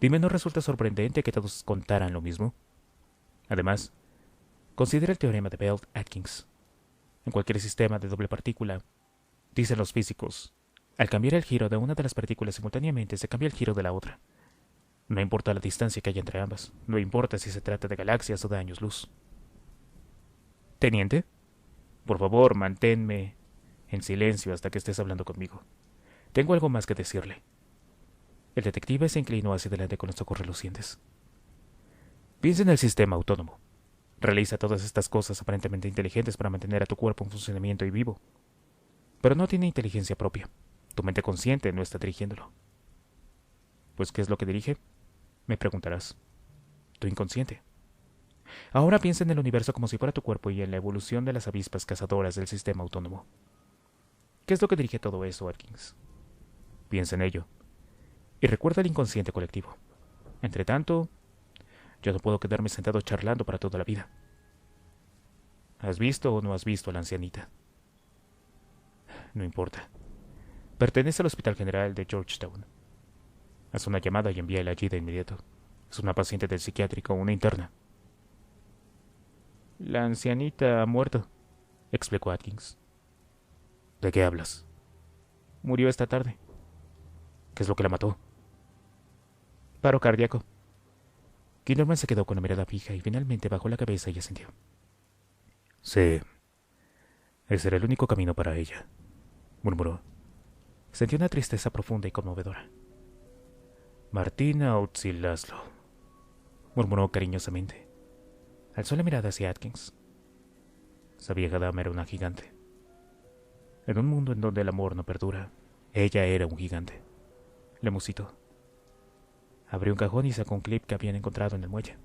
Dime, ¿no resulta sorprendente que todos contaran lo mismo? Además, considera el teorema de Bell-Atkins. En cualquier sistema de doble partícula, dicen los físicos, al cambiar el giro de una de las partículas simultáneamente se cambia el giro de la otra. No importa la distancia que haya entre ambas, no importa si se trata de galaxias o de años luz. Teniente, por favor, manténme en silencio hasta que estés hablando conmigo. Tengo algo más que decirle. El detective se inclinó hacia adelante con los ojos relucientes. Piensa en el sistema autónomo. Realiza todas estas cosas aparentemente inteligentes para mantener a tu cuerpo en funcionamiento y vivo. Pero no tiene inteligencia propia. Tu mente consciente no está dirigiéndolo. Pues, ¿qué es lo que dirige? Me preguntarás. Tu inconsciente. Ahora piensa en el universo como si fuera tu cuerpo y en la evolución de las avispas cazadoras del sistema autónomo. ¿Qué es lo que dirige todo eso, Atkins? Piensa en ello. Y recuerda el inconsciente colectivo. Entretanto, yo no puedo quedarme sentado charlando para toda la vida. ¿Has visto o no has visto a la ancianita? No importa. Pertenece al Hospital General de Georgetown. Haz una llamada y envíala allí de inmediato. Es una paciente del psiquiátrico, una interna. La ancianita ha muerto, explicó Atkins. ¿De qué hablas? Murió esta tarde. ¿Qué es lo que la mató? Paro cardíaco. Kinderman se quedó con la mirada fija y finalmente bajó la cabeza y asintió. Sí, ese era el único camino para ella, murmuró. Sentí una tristeza profunda y conmovedora. Martina Otzilaslo, murmuró cariñosamente. Alzó la mirada hacia Atkins. Esa vieja dama era una gigante. En un mundo en donde el amor no perdura, ella era un gigante. Le musitó. Abrió un cajón y sacó un clip que habían encontrado en el muelle.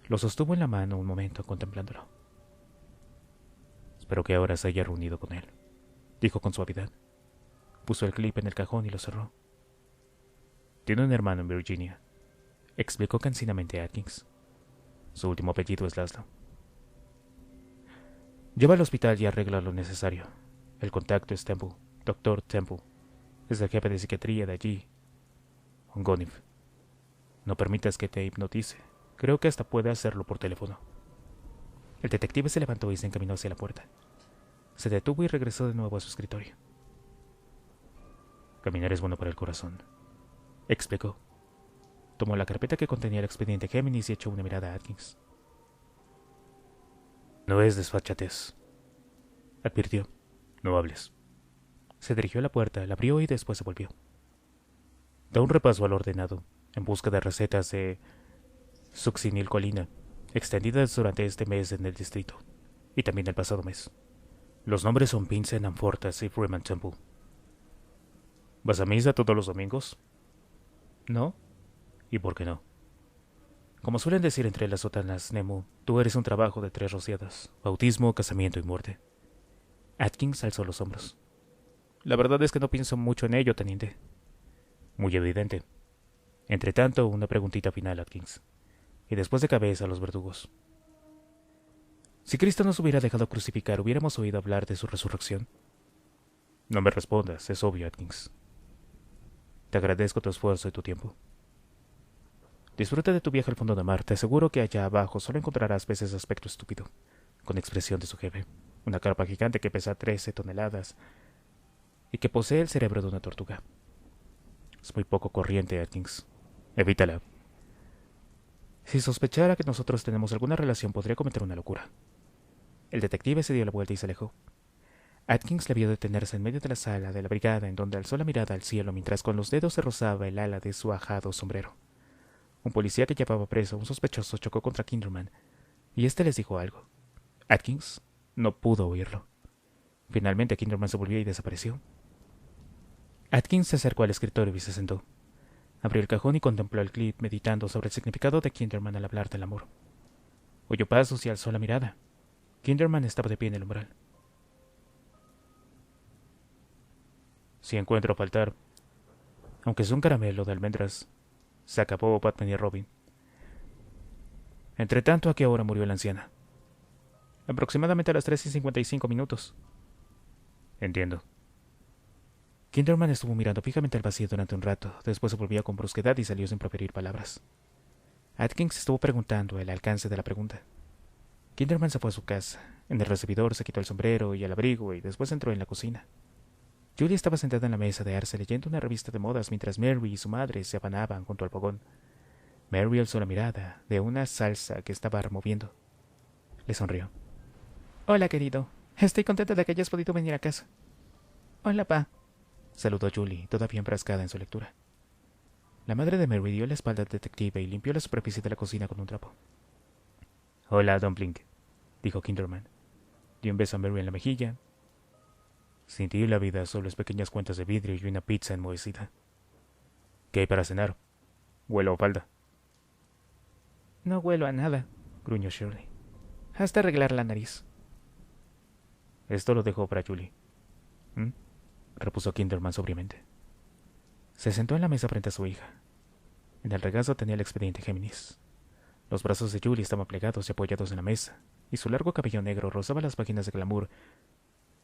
Lo sostuvo en la mano un momento contemplándolo. Espero que ahora se haya reunido con él, dijo con suavidad. Puso el clip en el cajón y lo cerró. Tiene un hermano en Virginia, explicó cansinamente Atkins. Su último apellido es Laszlo. Lleva al hospital y arregla lo necesario. El contacto es Temple, Dr. Temple. Es el jefe de psiquiatría de allí. Ongonif. No permitas que te hipnotice. Creo que hasta puede hacerlo por teléfono. El detective se levantó y se encaminó hacia la puerta. Se detuvo y regresó de nuevo a su escritorio. Caminar es bueno para el corazón, explicó. Tomó la carpeta que contenía el expediente Géminis y echó una mirada a Atkins. No es desfachatez, advirtió. No hables. Se dirigió a la puerta, la abrió y después se volvió. Da un repaso al ordenado, en busca de recetas de succinilcolina, extendidas durante este mes en el distrito, y también el pasado mes. Los nombres son Vincent Amfortas y Freeman Temple. ¿Vas a misa todos los domingos? No. ¿Y por qué no? Como suelen decir entre las sotanas, Nemo, tú eres un trabajo de 3 rociadas: bautismo, casamiento y muerte. Atkins alzó los hombros. La verdad es que no pienso mucho en ello, teniente. Muy evidente. Entretanto, una preguntita final, Atkins. Y después de cabeza a los verdugos. Si Cristo nos hubiera dejado crucificar, ¿hubiéramos oído hablar de su resurrección? No me respondas, es obvio, Atkins. Te agradezco tu esfuerzo y tu tiempo. Disfruta de tu viaje al fondo del mar. Te aseguro que allá abajo solo encontrarás veces aspecto estúpido, con expresión de su jefe, una carpa gigante que pesa 13 toneladas y que posee el cerebro de una tortuga. Es muy poco corriente, Atkins. Evítala. Si sospechara que nosotros tenemos alguna relación, podría cometer una locura. El detective se dio la vuelta y se alejó. Atkins le vio detenerse en medio de la sala de la brigada, en donde alzó la mirada al cielo mientras con los dedos se rozaba el ala de su ajado sombrero. Un policía que llevaba preso a un sospechoso chocó contra Kinderman, y éste les dijo algo. Atkins no pudo oírlo. Finalmente Kinderman se volvió y desapareció. Atkins se acercó al escritorio y se sentó. Abrió el cajón y contempló el clip, meditando sobre el significado de Kinderman al hablar del amor. Oyó pasos y alzó la mirada. Kinderman estaba de pie en el umbral. Si encuentro a faltar, aunque es un caramelo de almendras, se acabó Batman y Robin. Entretanto, ¿a qué hora murió la anciana? Aproximadamente a las 3:55. Entiendo. Kinderman estuvo mirando fijamente al vacío durante un rato, después se volvió con brusquedad y salió sin proferir palabras. Atkins estuvo preguntando el alcance de la pregunta. Kinderman se fue a su casa. En el recibidor se quitó el sombrero y el abrigo y después entró en la cocina. Julie estaba sentada en la mesa de arce leyendo una revista de modas mientras Mary y su madre se afanaban junto al fogón. Mary alzó la mirada de una salsa que estaba removiendo. Le sonrió. Hola, querido. Estoy contenta de que hayas podido venir a casa. Hola, pa. Saludó Julie, todavía enfrascada en su lectura. La madre de Mary dio la espalda al detective y limpió la superficie de la cocina con un trapo. Hola, Dumpling, dijo Kinderman. Dio un beso a Mary en la mejilla. Sin ti la vida solo es pequeñas cuentas de vidrio y una pizza enmohecida. ¿Qué hay para cenar? ¿Huelo a falda? No huelo a nada, gruñó Shirley. Hasta arreglar la nariz. Esto lo dejó para Julie. Repuso Kinderman sobriamente. Se sentó en la mesa frente a su hija. En el regazo tenía el expediente Géminis. Los brazos de Julie estaban plegados y apoyados en la mesa, y su largo cabello negro rozaba las páginas de glamour.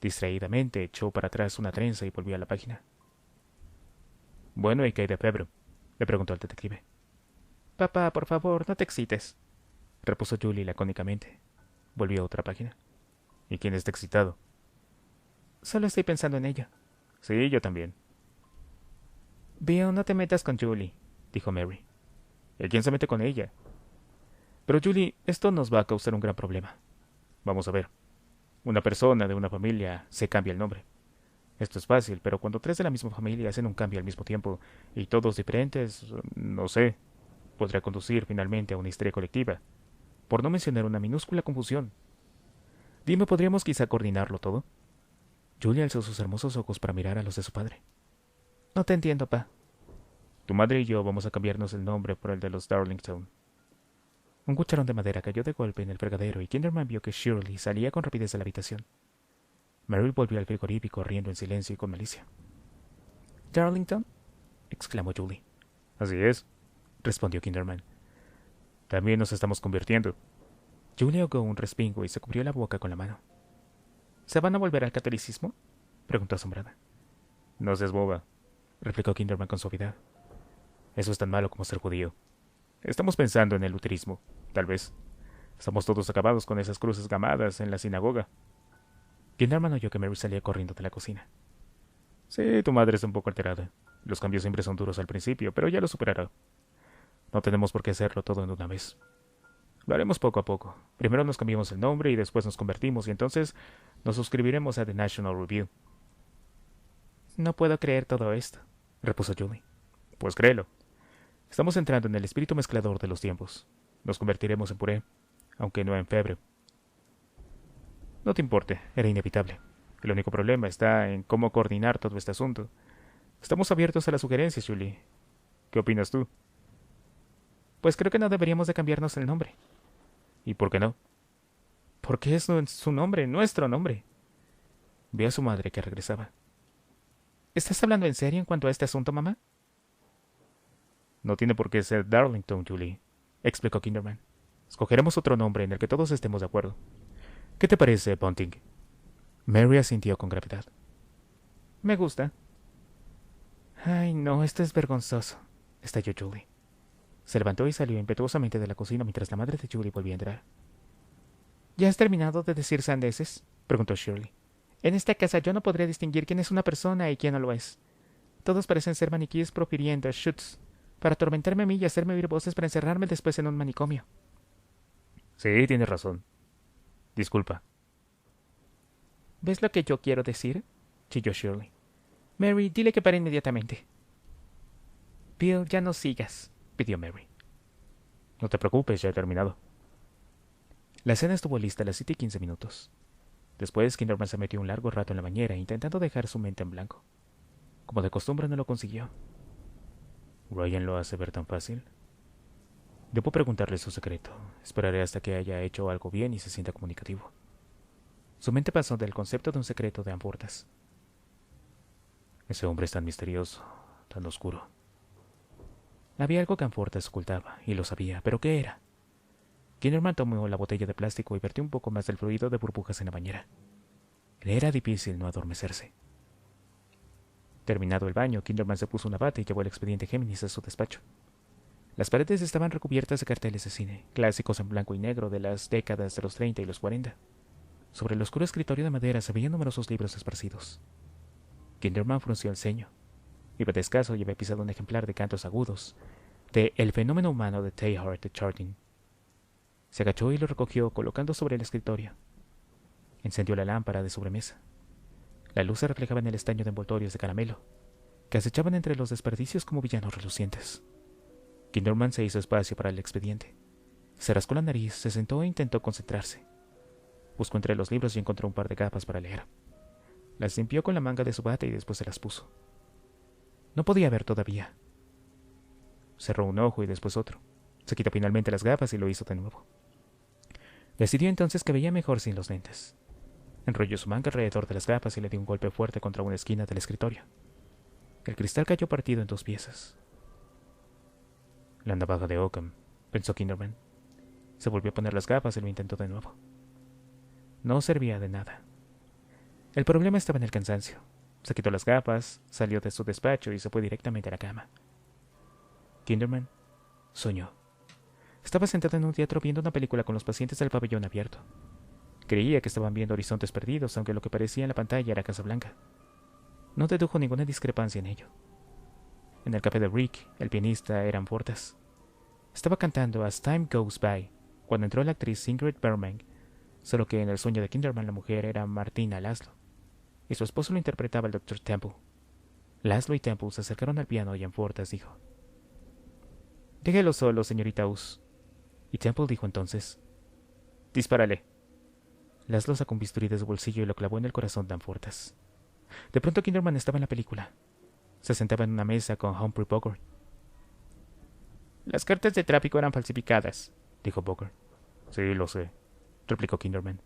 Distraídamente echó para atrás una trenza y volvió a la página. Bueno, ¿y qué hay de Febro? Le preguntó el detective. Papá, por favor, no te excites, repuso Julie lacónicamente. Volvió a otra página. ¿Y quién está excitado? Solo estoy pensando en ella. Sí, yo también. Bill, no te metas con Julie, dijo Mary. ¿Y quién se mete con ella? Pero Julie, esto nos va a causar un gran problema. Vamos a ver. Una persona de una familia se cambia el nombre. Esto es fácil, pero cuando 3 de la misma familia hacen un cambio al mismo tiempo, y todos diferentes, no sé, podría conducir finalmente a una histeria colectiva, por no mencionar una minúscula confusión. Dime, ¿podríamos quizá coordinarlo todo? Julie alzó sus hermosos ojos para mirar a los de su padre. No te entiendo, pa. Tu madre y yo vamos a cambiarnos el nombre por el de los Darlington. Un cucharón de madera cayó de golpe en el fregadero y Kinderman vio que Shirley salía con rapidez de la habitación. Mary volvió al frigorífico riendo en silencio y con malicia. ¿Darlington? Exclamó Julie. Así es, respondió Kinderman. También nos estamos convirtiendo. Julie ahogó un respingo y se cubrió la boca con la mano. ¿Se van a volver al catolicismo? Preguntó asombrada. No seas boba, replicó Kinderman con suavidad. Eso es tan malo como ser judío. Estamos pensando en el luterismo, tal vez. Estamos todos acabados con esas cruces gamadas en la sinagoga. Kinderman oyó que Mary salía corriendo de la cocina. Sí, tu madre está un poco alterada. Los cambios siempre son duros al principio, pero ya lo superará. No tenemos por qué hacerlo todo en una vez. Lo haremos poco a poco. Primero nos cambiamos el nombre y después nos convertimos y entonces nos suscribiremos a The National Review. No puedo creer todo esto, repuso Julie. Pues créelo. Estamos entrando en el espíritu mezclador de los tiempos. Nos convertiremos en puré, aunque no en febre. No te importe, era inevitable. El único problema está en cómo coordinar todo este asunto. Estamos abiertos a las sugerencias, Julie. ¿Qué opinas tú? Pues creo que no deberíamos de cambiarnos el nombre. ¿Y por qué no? Porque es su nombre, nuestro nombre. Vi a su madre que regresaba. ¿Estás hablando en serio en cuanto a este asunto, mamá? No tiene por qué ser Darlington, Julie, explicó Kinderman. Escogeremos otro nombre en el que todos estemos de acuerdo. ¿Qué te parece, Bunting? Mary asintió con gravedad. Me gusta. Ay, no, esto es vergonzoso, estalló Julie. Se levantó y salió impetuosamente de la cocina mientras la madre de Julie volvía a entrar. ¿Ya has terminado de decir sandeces? Preguntó Shirley. En esta casa yo no podré distinguir quién es una persona y quién no lo es. Todos parecen ser maniquíes profiriendo shoots para atormentarme a mí y hacerme oír voces para encerrarme después en un manicomio. Sí, tienes razón. Disculpa. ¿Ves lo que yo quiero decir? Chilló Shirley. Mary, dile que pare inmediatamente. Bill, ya no sigas, pidió Mary. No te preocupes, ya he terminado. La cena estuvo lista a las 7:15. Después, Kinderman se metió un largo rato en la bañera, intentando dejar su mente en blanco. Como de costumbre, no lo consiguió. ¿Ryan lo hace ver tan fácil? Debo preguntarle su secreto. Esperaré hasta que haya hecho algo bien y se sienta comunicativo. Su mente pasó del concepto de un secreto de Amportas. Ese hombre es tan misterioso, tan oscuro. Había algo que Amportas ocultaba, y lo sabía, pero ¿qué era? Kinderman tomó la botella de plástico y vertió un poco más del fluido de burbujas en la bañera. Le era difícil no adormecerse. Terminado el baño, Kinderman se puso una bata y llevó el expediente Géminis a su despacho. Las paredes estaban recubiertas de carteles de cine, clásicos en blanco y negro de las décadas de los 30 y los 40. Sobre el oscuro escritorio de madera se veían numerosos libros esparcidos. Kinderman frunció el ceño. Iba descalzo y había pisado un ejemplar de Cantos Agudos, de El fenómeno humano de Teilhard de Chardin. Se agachó y lo recogió, colocando sobre el escritorio. Encendió la lámpara de sobremesa. La luz se reflejaba en el estaño de envoltorios de caramelo, que acechaban entre los desperdicios como villanos relucientes. Kinderman se hizo espacio para el expediente. Se rascó la nariz, se sentó e intentó concentrarse. Buscó entre los libros y encontró un par de gafas para leer. Las limpió con la manga de su bata y después se las puso. No podía ver todavía. Cerró un ojo y después otro. Se quitó finalmente las gafas y lo hizo de nuevo. Decidió entonces que veía mejor sin los lentes. Enrolló su manga alrededor de las gafas y le dio un golpe fuerte contra una esquina del escritorio. El cristal cayó partido en 2 piezas. La navaja de Occam, pensó Kinderman. Se volvió a poner las gafas y lo intentó de nuevo. No servía de nada. El problema estaba en el cansancio. Se quitó las gafas, salió de su despacho y se fue directamente a la cama. Kinderman soñó. Estaba sentado en un teatro viendo una película con los pacientes del pabellón abierto. Creía que estaban viendo Horizontes Perdidos, aunque lo que parecía en la pantalla era Casablanca. No dedujo ninguna discrepancia en ello. En el café de Rick, el pianista era Amfortas. Estaba cantando As Time Goes By cuando entró la actriz Ingrid Bergman, solo que en el sueño de Kinderman la mujer era Martina Laszlo, y su esposo lo interpretaba el Dr. Temple. Laszlo y Temple se acercaron al piano y Amfortas dijo: «Déjelo solo, señorita Us». Y Temple dijo entonces: «Dispárale». Laszlo sacó un bisturí de su bolsillo y lo clavó en el corazón de Amfortas. De pronto Kinderman estaba en la película. Se sentaba en una mesa con Humphrey Bogart. «Las cartas de tráfico eran falsificadas», dijo Bogart. «Sí, lo sé», replicó Kinderman.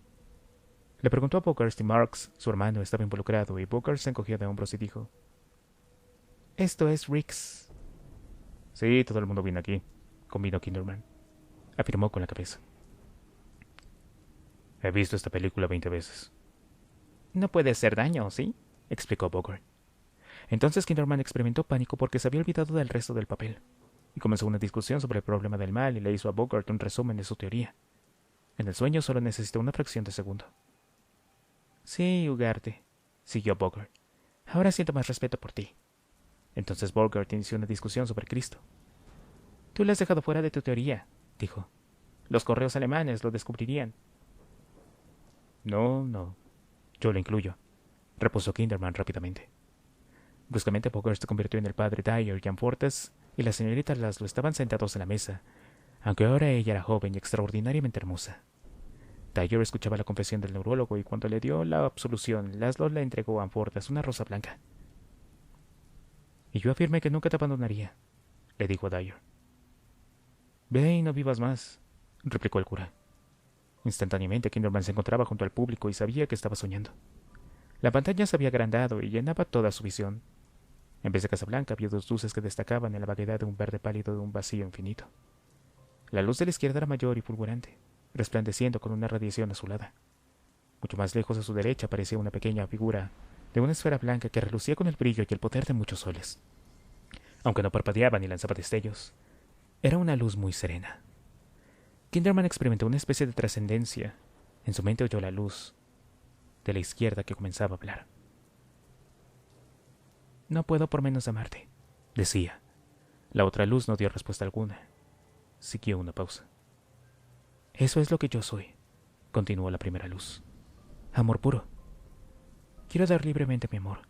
Le preguntó a Bogart si Marx, su hermano, estaba involucrado, y Bogart se encogió de hombros y dijo: «Esto es Rick's». «Sí, todo el mundo viene aquí», convino Kinderman. Afirmó con la cabeza. «He visto esta película 20 veces». «No puede hacer daño, ¿sí?», explicó Bogart. Entonces Kinderman experimentó pánico porque se había olvidado del resto del papel, y comenzó una discusión sobre el problema del mal y le hizo a Bogart un resumen de su teoría. En el sueño solo necesitó una fracción de segundo. «Sí, Ugarte», siguió Bogart. Ahora siento más respeto por ti. Entonces Borgert inició una discusión sobre Cristo. Tú lo has dejado fuera de tu teoría, dijo. Los correos alemanes lo descubrirían. No, no. Yo lo incluyo, repuso Kinderman rápidamente. Bruscamente Borgert se convirtió en el padre Dyer y Amfortas, y la señorita Laszlo estaban sentados en la mesa, aunque ahora ella era joven y extraordinariamente hermosa. Dyer escuchaba la confesión del neurólogo y cuando le dio la absolución, Laszlo le entregó a Amfortas una rosa blanca. Y yo afirmé que nunca te abandonaría, le dijo a Dyer. Ve y no vivas más, replicó el cura. Instantáneamente Kinderman se encontraba junto al público y sabía que estaba soñando. La pantalla se había agrandado y llenaba toda su visión. En vez de Casablanca había dos luces que destacaban en la vaguedad de un verde pálido de un vacío infinito. La luz de la izquierda era mayor y fulgurante, resplandeciendo con una radiación azulada. Mucho más lejos a su derecha aparecía una pequeña figura de una esfera blanca que relucía con el brillo y el poder de muchos soles. Aunque no parpadeaba ni lanzaba destellos, era una luz muy serena. Kinderman experimentó una especie de trascendencia. En su mente oyó la luz de la izquierda que comenzaba a hablar. No puedo por menos amarte, decía. La otra luz no dio respuesta alguna. Siguió una pausa. Eso es lo que yo soy, continuó la primera luz. Amor puro. Quiero dar libremente mi amor,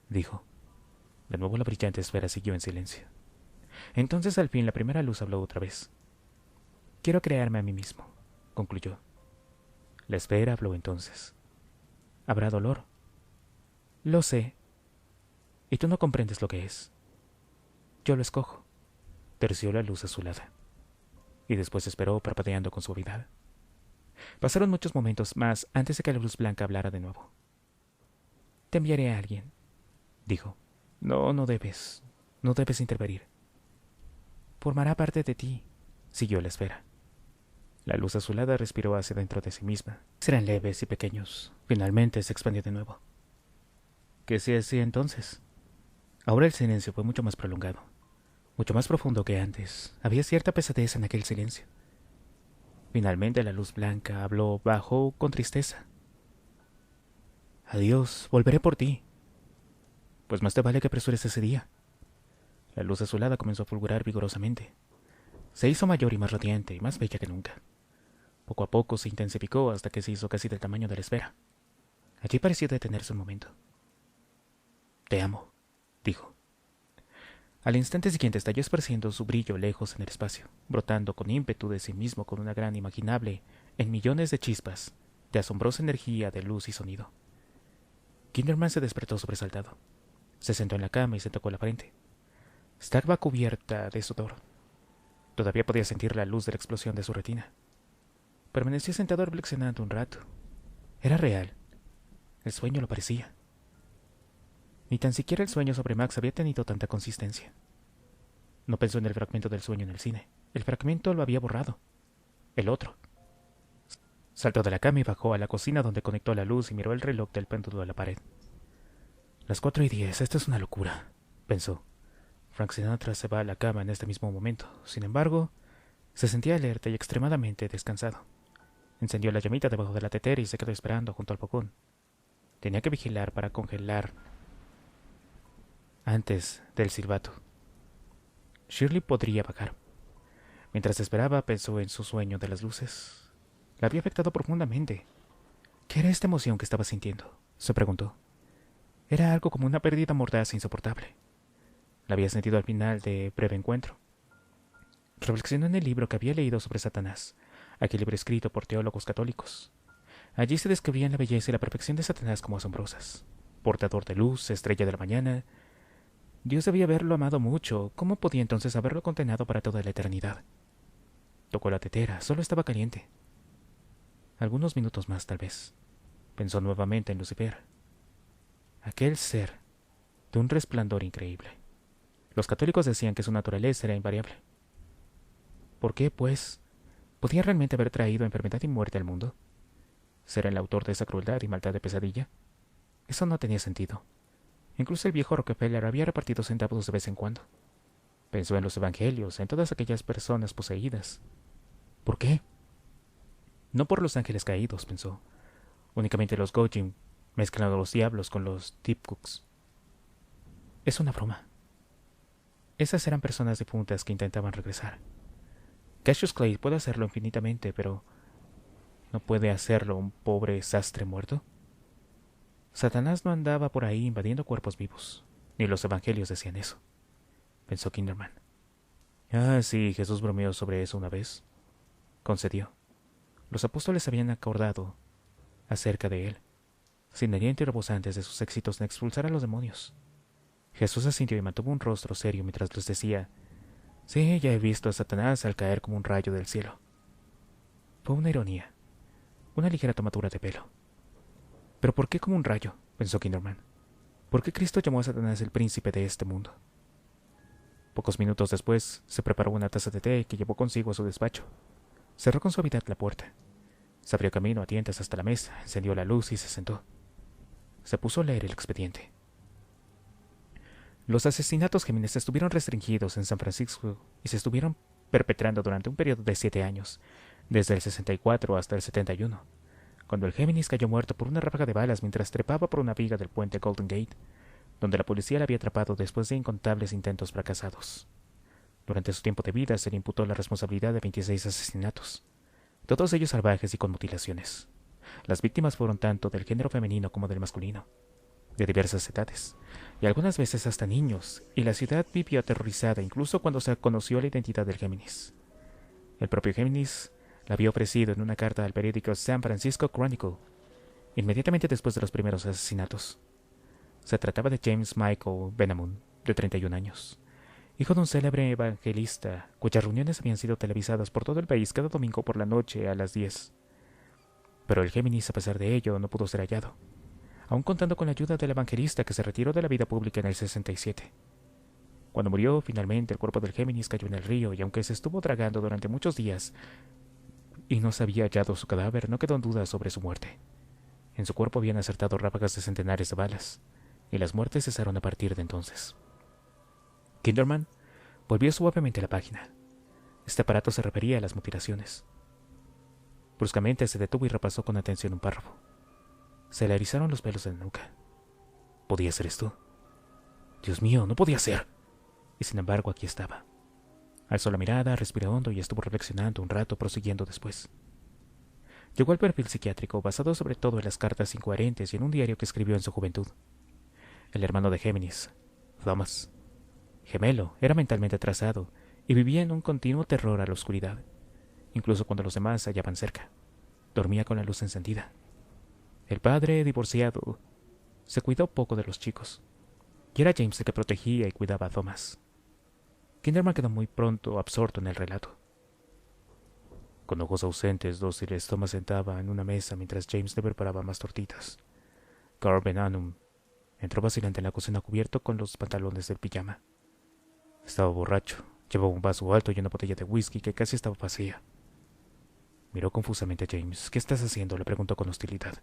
dijo. De nuevo la brillante esfera siguió en silencio. Entonces al fin la primera luz habló otra vez. Quiero crearme a mí mismo, concluyó. La esfera habló entonces. ¿Habrá dolor? Lo sé. Y tú no comprendes lo que es. Yo lo escojo. Terció la luz azulada. Y después esperó parpadeando con suavidad. Pasaron muchos momentos más antes de que la luz blanca hablara de nuevo. Te enviaré a alguien, dijo. No, no debes. No debes intervenir. Formará parte de ti, siguió la esfera. La luz azulada respiró hacia dentro de sí misma. Serán leves y pequeños. Finalmente se expandió de nuevo. ¿Qué se hacía entonces? Ahora el silencio fue mucho más prolongado, mucho más profundo que antes. Había cierta pesadez en aquel silencio. Finalmente la luz blanca habló bajo con tristeza. Adiós, volveré por ti. Pues más te vale que apresures ese día. La luz azulada comenzó a fulgurar vigorosamente. Se hizo mayor y más radiante y más bella que nunca. Poco a poco se intensificó hasta que se hizo casi del tamaño de la esfera. Allí pareció detenerse un momento. Te amo, dijo. Al instante siguiente estalló esparciendo su brillo lejos en el espacio, brotando con ímpetu de sí mismo con una gran imaginable en millones de chispas, de asombrosa energía de luz y sonido. Kinderman se despertó sobresaltado. Se sentó en la cama y se tocó la frente. Estaba cubierta de sudor. Todavía podía sentir la luz de la explosión de su retina. Permaneció sentado reflexionando un rato. Era real. El sueño lo parecía. Ni tan siquiera el sueño sobre Max había tenido tanta consistencia. No pensó en el fragmento del sueño en el cine. El fragmento lo había borrado. El otro. Saltó de la cama y bajó a la cocina donde conectó la luz y miró el reloj del péndulo de la pared. Las 4:10, esto es una locura, pensó. Frank Sinatra se va a la cama en este mismo momento. Sin embargo, se sentía alerta y extremadamente descansado. Encendió la llamita debajo de la tetera y se quedó esperando junto al fogón. Tenía que vigilar para congelar antes del silbato. Shirley podría bajar. Mientras esperaba, pensó en su sueño de las luces. La había afectado profundamente. ¿Qué era esta emoción que estaba sintiendo?, se preguntó. Era algo como una pérdida mordaz e insoportable. La había sentido al final de Breve Encuentro. Reflexionó en el libro que había leído sobre Satanás, aquel libro escrito por teólogos católicos. Allí se describían la belleza y la perfección de Satanás como asombrosas. Portador de luz, estrella de la mañana. Dios debía haberlo amado mucho. ¿Cómo podía entonces haberlo condenado para toda la eternidad? Tocó la tetera, solo estaba caliente. Algunos minutos más, tal vez. Pensó nuevamente en Lucifer. Aquel ser, de un resplandor increíble. Los católicos decían que su naturaleza era invariable. ¿Por qué, pues, podía realmente haber traído enfermedad y muerte al mundo? ¿Ser el autor de esa crueldad y maldad de pesadilla? Eso no tenía sentido. Incluso el viejo Rockefeller había repartido centavos de vez en cuando. Pensó en los evangelios, en todas aquellas personas poseídas. ¿Por qué? No por los ángeles caídos, pensó. Únicamente los Gojim, mezclando los diablos con los Tipkuks. Es una broma. Esas eran personas difuntas que intentaban regresar. Cassius Clay puede hacerlo infinitamente, pero ¿no puede hacerlo un pobre sastre muerto? Satanás no andaba por ahí invadiendo cuerpos vivos. Ni los evangelios decían eso, pensó Kinderman. Ah, sí, Jesús bromeó sobre eso una vez. Concedió. Los apóstoles habían acordado acerca de él, sin aliento y rebosantes de sus éxitos en expulsar a los demonios. Jesús asintió y mantuvo un rostro serio mientras les decía: sí, ya he visto a Satanás al caer como un rayo del cielo. Fue una ironía, una ligera tomadura de pelo. ¿Pero por qué como un rayo?, pensó Kinderman. ¿Por qué Cristo llamó a Satanás el príncipe de este mundo? Pocos minutos después, se preparó una taza de té que llevó consigo a su despacho. Cerró con suavidad la puerta. Se abrió camino a tientas hasta la mesa, encendió la luz y se sentó. Se puso a leer el expediente. Los asesinatos Géminis estuvieron restringidos en San Francisco y se estuvieron perpetrando durante un periodo de 7 años, desde el 64 hasta el 71, cuando el Géminis cayó muerto por una ráfaga de balas mientras trepaba por una viga del puente Golden Gate, donde la policía la había atrapado después de incontables intentos fracasados. Durante su tiempo de vida se le imputó la responsabilidad de 26 asesinatos, todos ellos salvajes y con mutilaciones. Las víctimas fueron tanto del género femenino como del masculino, de diversas edades, y algunas veces hasta niños, y la ciudad vivió aterrorizada incluso cuando se conoció la identidad del Géminis. El propio Géminis la había ofrecido en una carta al periódico San Francisco Chronicle, inmediatamente después de los primeros asesinatos. Se trataba de James Michael Benamon, de 31 años, hijo de un célebre evangelista, cuyas reuniones habían sido televisadas por todo el país cada domingo por la noche a las 10. Pero el Géminis, a pesar de ello, no pudo ser hallado, aun contando con la ayuda del evangelista que se retiró de la vida pública en el 67. Cuando murió, finalmente, el cuerpo del Géminis cayó en el río, y aunque se estuvo tragando durante muchos días y no se había hallado su cadáver, no quedó en duda sobre su muerte. En su cuerpo habían acertado ráfagas de centenares de balas, y las muertes cesaron a partir de entonces. Kinderman volvió suavemente a la página. Este aparato se refería a las mutilaciones. Bruscamente se detuvo y repasó con atención un párrafo. Se le erizaron los pelos de la nuca. ¿Podía ser esto? Dios mío, no podía ser. Y sin embargo, aquí estaba. Alzó la mirada, respiró hondo y estuvo reflexionando un rato, prosiguiendo después. Llegó al perfil psiquiátrico basado sobre todo en las cartas incoherentes y en un diario que escribió en su juventud. El hermano de Géminis, Thomas, gemelo, era mentalmente atrasado y vivía en un continuo terror a la oscuridad, incluso cuando los demás se hallaban cerca. Dormía con la luz encendida. El padre, divorciado, se cuidó poco de los chicos, y era James el que protegía y cuidaba a Thomas. Kinderman quedó muy pronto absorto en el relato. Con ojos ausentes, dóciles, Thomas sentaba en una mesa mientras James le preparaba más tortitas. Carl Benanum entró vacilante en la cocina cubierto con los pantalones del pijama. Estaba borracho, llevaba un vaso alto y una botella de whisky que casi estaba vacía. Miró confusamente a James. ¿Qué estás haciendo?, le preguntó con hostilidad.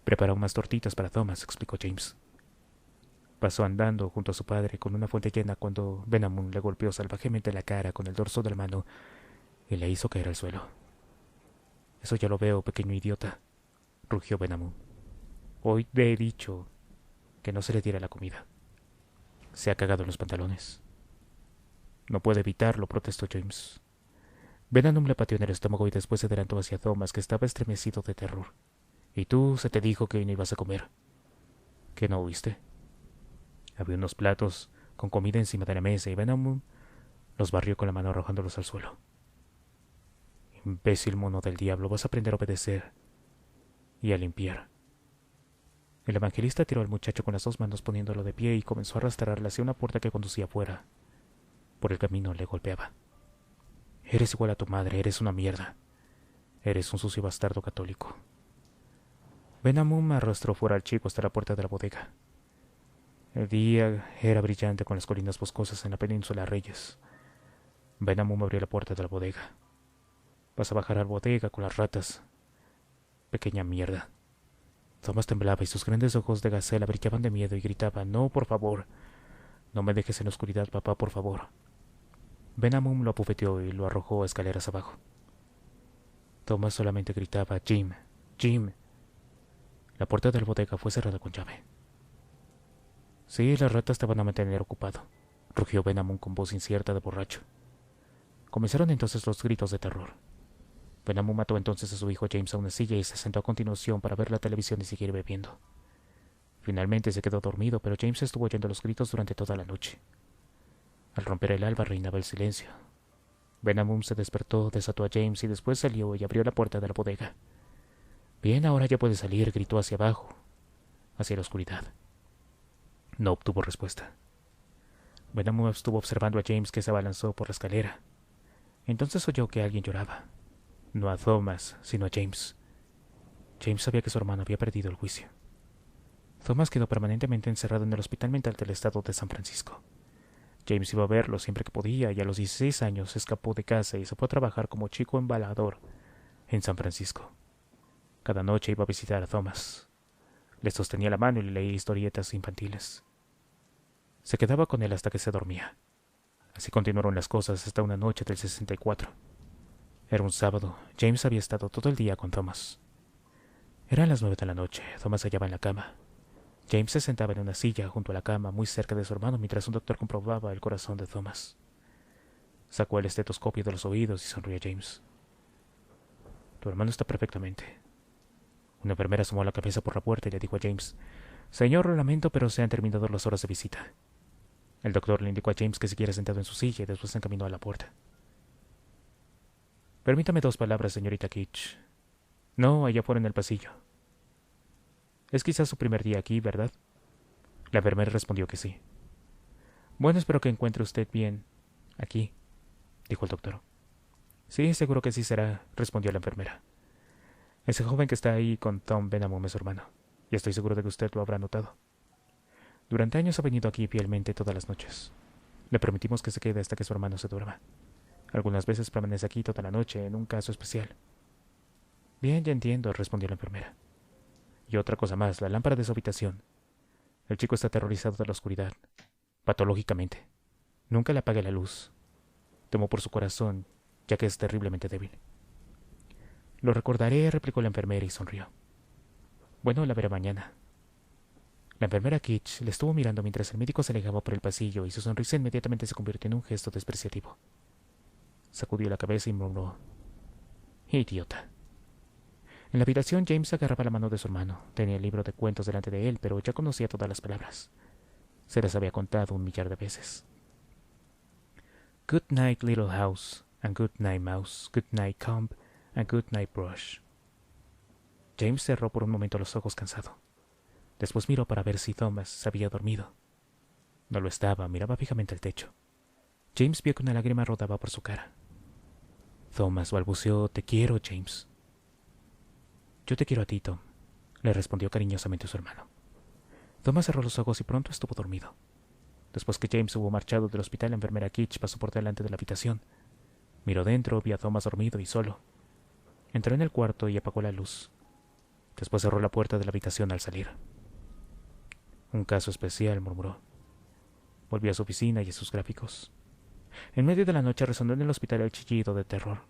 Prepara unas tortitas para Thomas, explicó James. Pasó andando junto a su padre con una fuente llena cuando Benamum le golpeó salvajemente la cara con el dorso de la mano y le hizo caer al suelo. Eso ya lo veo, pequeño idiota, rugió Benamum. Hoy le he dicho que no se le diera la comida. Se ha cagado en los pantalones. No puede evitarlo, protestó James. Benamum le pateó en el estómago y después se adelantó hacia Thomas, que estaba estremecido de terror. ¿Y tú se te dijo que no ibas a comer? ¿Qué no oíste? Había unos platos con comida encima de la mesa y Benamum los barrió con la mano arrojándolos al suelo. Imbécil mono del diablo, vas a aprender a obedecer y a limpiar. El evangelista tiró al muchacho con las dos manos poniéndolo de pie y comenzó a arrastrarle hacia una puerta que conducía afuera. Por el camino le golpeaba. Eres igual a tu madre, eres una mierda. Eres un sucio bastardo católico. Benamum arrastró fuera al chico hasta la puerta de la bodega. El día era brillante con las colinas boscosas en la península Reyes. Benamum abrió la puerta de la bodega. Vas a bajar a la bodega con las ratas. Pequeña mierda. Thomas temblaba y sus grandes ojos de gacela brillaban de miedo y gritaba: No, por favor. No me dejes en la oscuridad, papá, por favor. Benamum lo abofeteó y lo arrojó a escaleras abajo. Thomas solamente gritaba: Jim, Jim. La puerta de la bodega fue cerrada con llave. Sí, las ratas te van a mantener ocupado, rugió Venom con voz incierta de borracho. Comenzaron entonces los gritos de terror. Venom mató entonces a su hijo James a una silla y se sentó a continuación para ver la televisión y seguir bebiendo. Finalmente se quedó dormido, pero James estuvo oyendo los gritos durante toda la noche. Al romper el alba reinaba el silencio. Venom se despertó, desató a James y después salió y abrió la puerta de la bodega. Bien, ahora ya puede salir, gritó hacia abajo, hacia la oscuridad. No obtuvo respuesta. Venom estuvo observando a James, que se abalanzó por la escalera. Entonces oyó que alguien lloraba. No a Thomas, sino a James. James sabía que su hermano había perdido el juicio. Thomas quedó permanentemente encerrado en el hospital mental del estado de San Francisco. James iba a verlo siempre que podía y a los 16 años se escapó de casa y se fue a trabajar como chico embalador en San Francisco. Cada noche iba a visitar a Thomas. Le sostenía la mano y le leía historietas infantiles. Se quedaba con él hasta que se dormía. Así continuaron las cosas hasta una noche del 64. Era un sábado. James había estado todo el día con Thomas. Eran las 9 de la noche. Thomas se hallaba en la cama. James se sentaba en una silla junto a la cama, muy cerca de su hermano, mientras un doctor comprobaba el corazón de Thomas. Sacó el estetoscopio de los oídos y sonrió a James. Tu hermano está perfectamente. Una enfermera asomó la cabeza por la puerta y le dijo a James: Señor, lo lamento, pero se han terminado las horas de visita. El doctor le indicó a James que siguiera sentado en su silla y después se encaminó a la puerta. Permítame 2 palabras, señorita Kitch. No, allá afuera en el pasillo. Es quizás su primer día aquí, ¿verdad? La enfermera respondió que sí. Bueno, espero que encuentre usted bien aquí, dijo el doctor. Sí, seguro que sí será, respondió la enfermera. Ese joven que está ahí con Tom Venom es su hermano, y estoy seguro de que usted lo habrá notado. Durante años ha venido aquí fielmente todas las noches. Le permitimos que se quede hasta que su hermano se duerma. Algunas veces permanece aquí toda la noche, en un caso especial. Bien, ya entiendo, respondió la enfermera. Y otra cosa más, la lámpara de su habitación. El chico está aterrorizado de la oscuridad, patológicamente. Nunca le apague la luz. Temo por su corazón, ya que es terriblemente débil. Lo recordaré, replicó la enfermera y sonrió. Bueno, la veré mañana. La enfermera Kitch le estuvo mirando mientras el médico se alejaba por el pasillo y su sonrisa inmediatamente se convirtió en un gesto despreciativo. Sacudió la cabeza y murmuró: Idiota. En la habitación, James agarraba la mano de su hermano. Tenía el libro de cuentos delante de él, pero ya conocía todas las palabras. Se las había contado 1.000.000 de veces. Good night, little house, and good night, mouse, good night, comb, and good night, brush. James cerró por un momento los ojos cansado. Después miró para ver si Thomas se había dormido. No lo estaba, miraba fijamente al techo. James vio que una lágrima rodaba por su cara. Thomas balbuceó: Te quiero, James. Yo te quiero a ti, Tom, le respondió cariñosamente su hermano. Thomas cerró los ojos y pronto estuvo dormido. Después que James hubo marchado del hospital, la enfermera Kitch pasó por delante de la habitación. Miró dentro, vio a Thomas dormido y solo. Entró en el cuarto y apagó la luz. Después cerró la puerta de la habitación al salir. Un caso especial, murmuró. Volvió a su oficina y a sus gráficos. En medio de la noche resonó en el hospital el chillido de terror.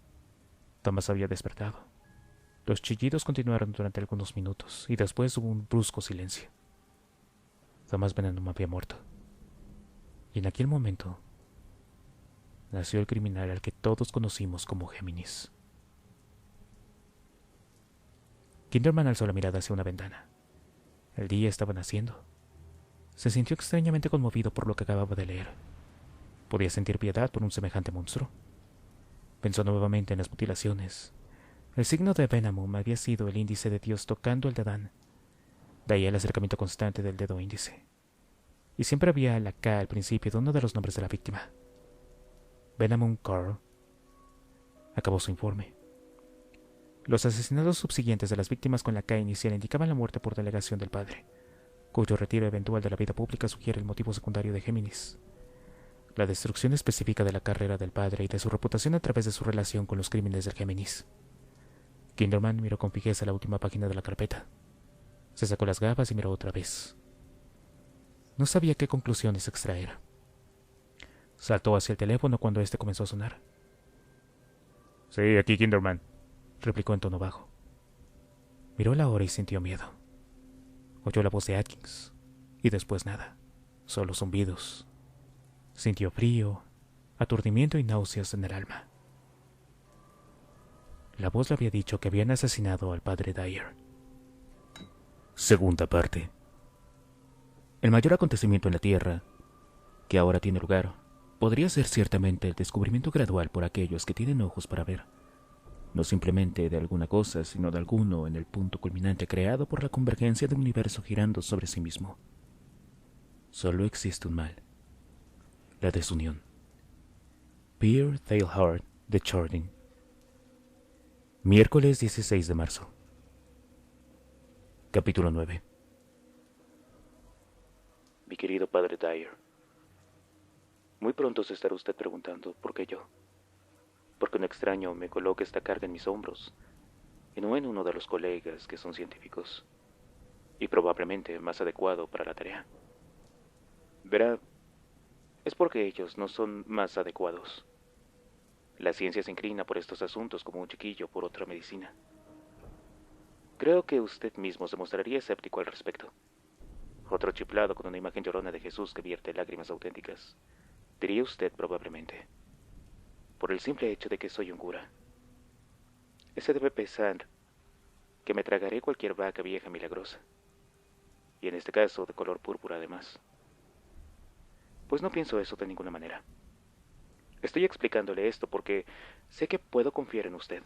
Thomas había despertado. Los chillidos continuaron durante algunos minutos y después hubo un brusco silencio. Thomas Venom había muerto. Y en aquel momento nació el criminal al que todos conocimos como Géminis. Kinderman alzó la mirada hacia una ventana. El día estaba naciendo. Se sintió extrañamente conmovido por lo que acababa de leer. ¿Podía sentir piedad por un semejante monstruo? Pensó nuevamente en las mutilaciones. El signo de Venom había sido el índice de Dios tocando el de Adán. De ahí el acercamiento constante del dedo índice. Y siempre había la K al principio de uno de los nombres de la víctima. Venom Carl. Acabó su informe. Los asesinatos subsiguientes de las víctimas con la K inicial indicaban la muerte por delegación del padre, cuyo retiro eventual de la vida pública sugiere el motivo secundario de Géminis: la destrucción específica de la carrera del padre y de su reputación a través de su relación con los crímenes del Géminis. Kinderman miró con fijeza la última página de la carpeta. Se sacó las gafas y miró otra vez. No sabía qué conclusiones extraer. Saltó hacia el teléfono cuando este comenzó a sonar. Sí, aquí Kinderman, replicó en tono bajo. Miró la hora y sintió miedo. Oyó la voz de Atkins, y después nada. solo zumbidos. Sintió frío, aturdimiento y náuseas en el alma. La voz le había dicho que habían asesinado al padre Dyer. Segunda parte. El mayor acontecimiento en la Tierra, que ahora tiene lugar, podría ser ciertamente el descubrimiento gradual por aquellos que tienen ojos para ver, no simplemente de alguna cosa, sino de alguno en el punto culminante creado por la convergencia de un universo girando sobre sí mismo. Solo existe un mal: la desunión. Pierre Teilhard de Chardin. Miércoles 16 de marzo. Capítulo 9. Mi querido padre Dyer, muy pronto se estará usted preguntando por qué yo. Porque un extraño me coloca esta carga en mis hombros, y no en uno de los colegas que son científicos, y probablemente más adecuado para la tarea. Verá, es porque ellos no son más adecuados. La ciencia se inclina por estos asuntos como un chiquillo por otra medicina. Creo que usted mismo se mostraría escéptico al respecto. Otro chiflado con una imagen llorona de Jesús que vierte lágrimas auténticas, diría usted probablemente, por el simple hecho de que soy un cura. Ese debe pensar que me tragaré cualquier vaca vieja milagrosa, y en este caso de color púrpura además. Pues no pienso eso de ninguna manera. Estoy explicándole esto porque sé que puedo confiar en usted.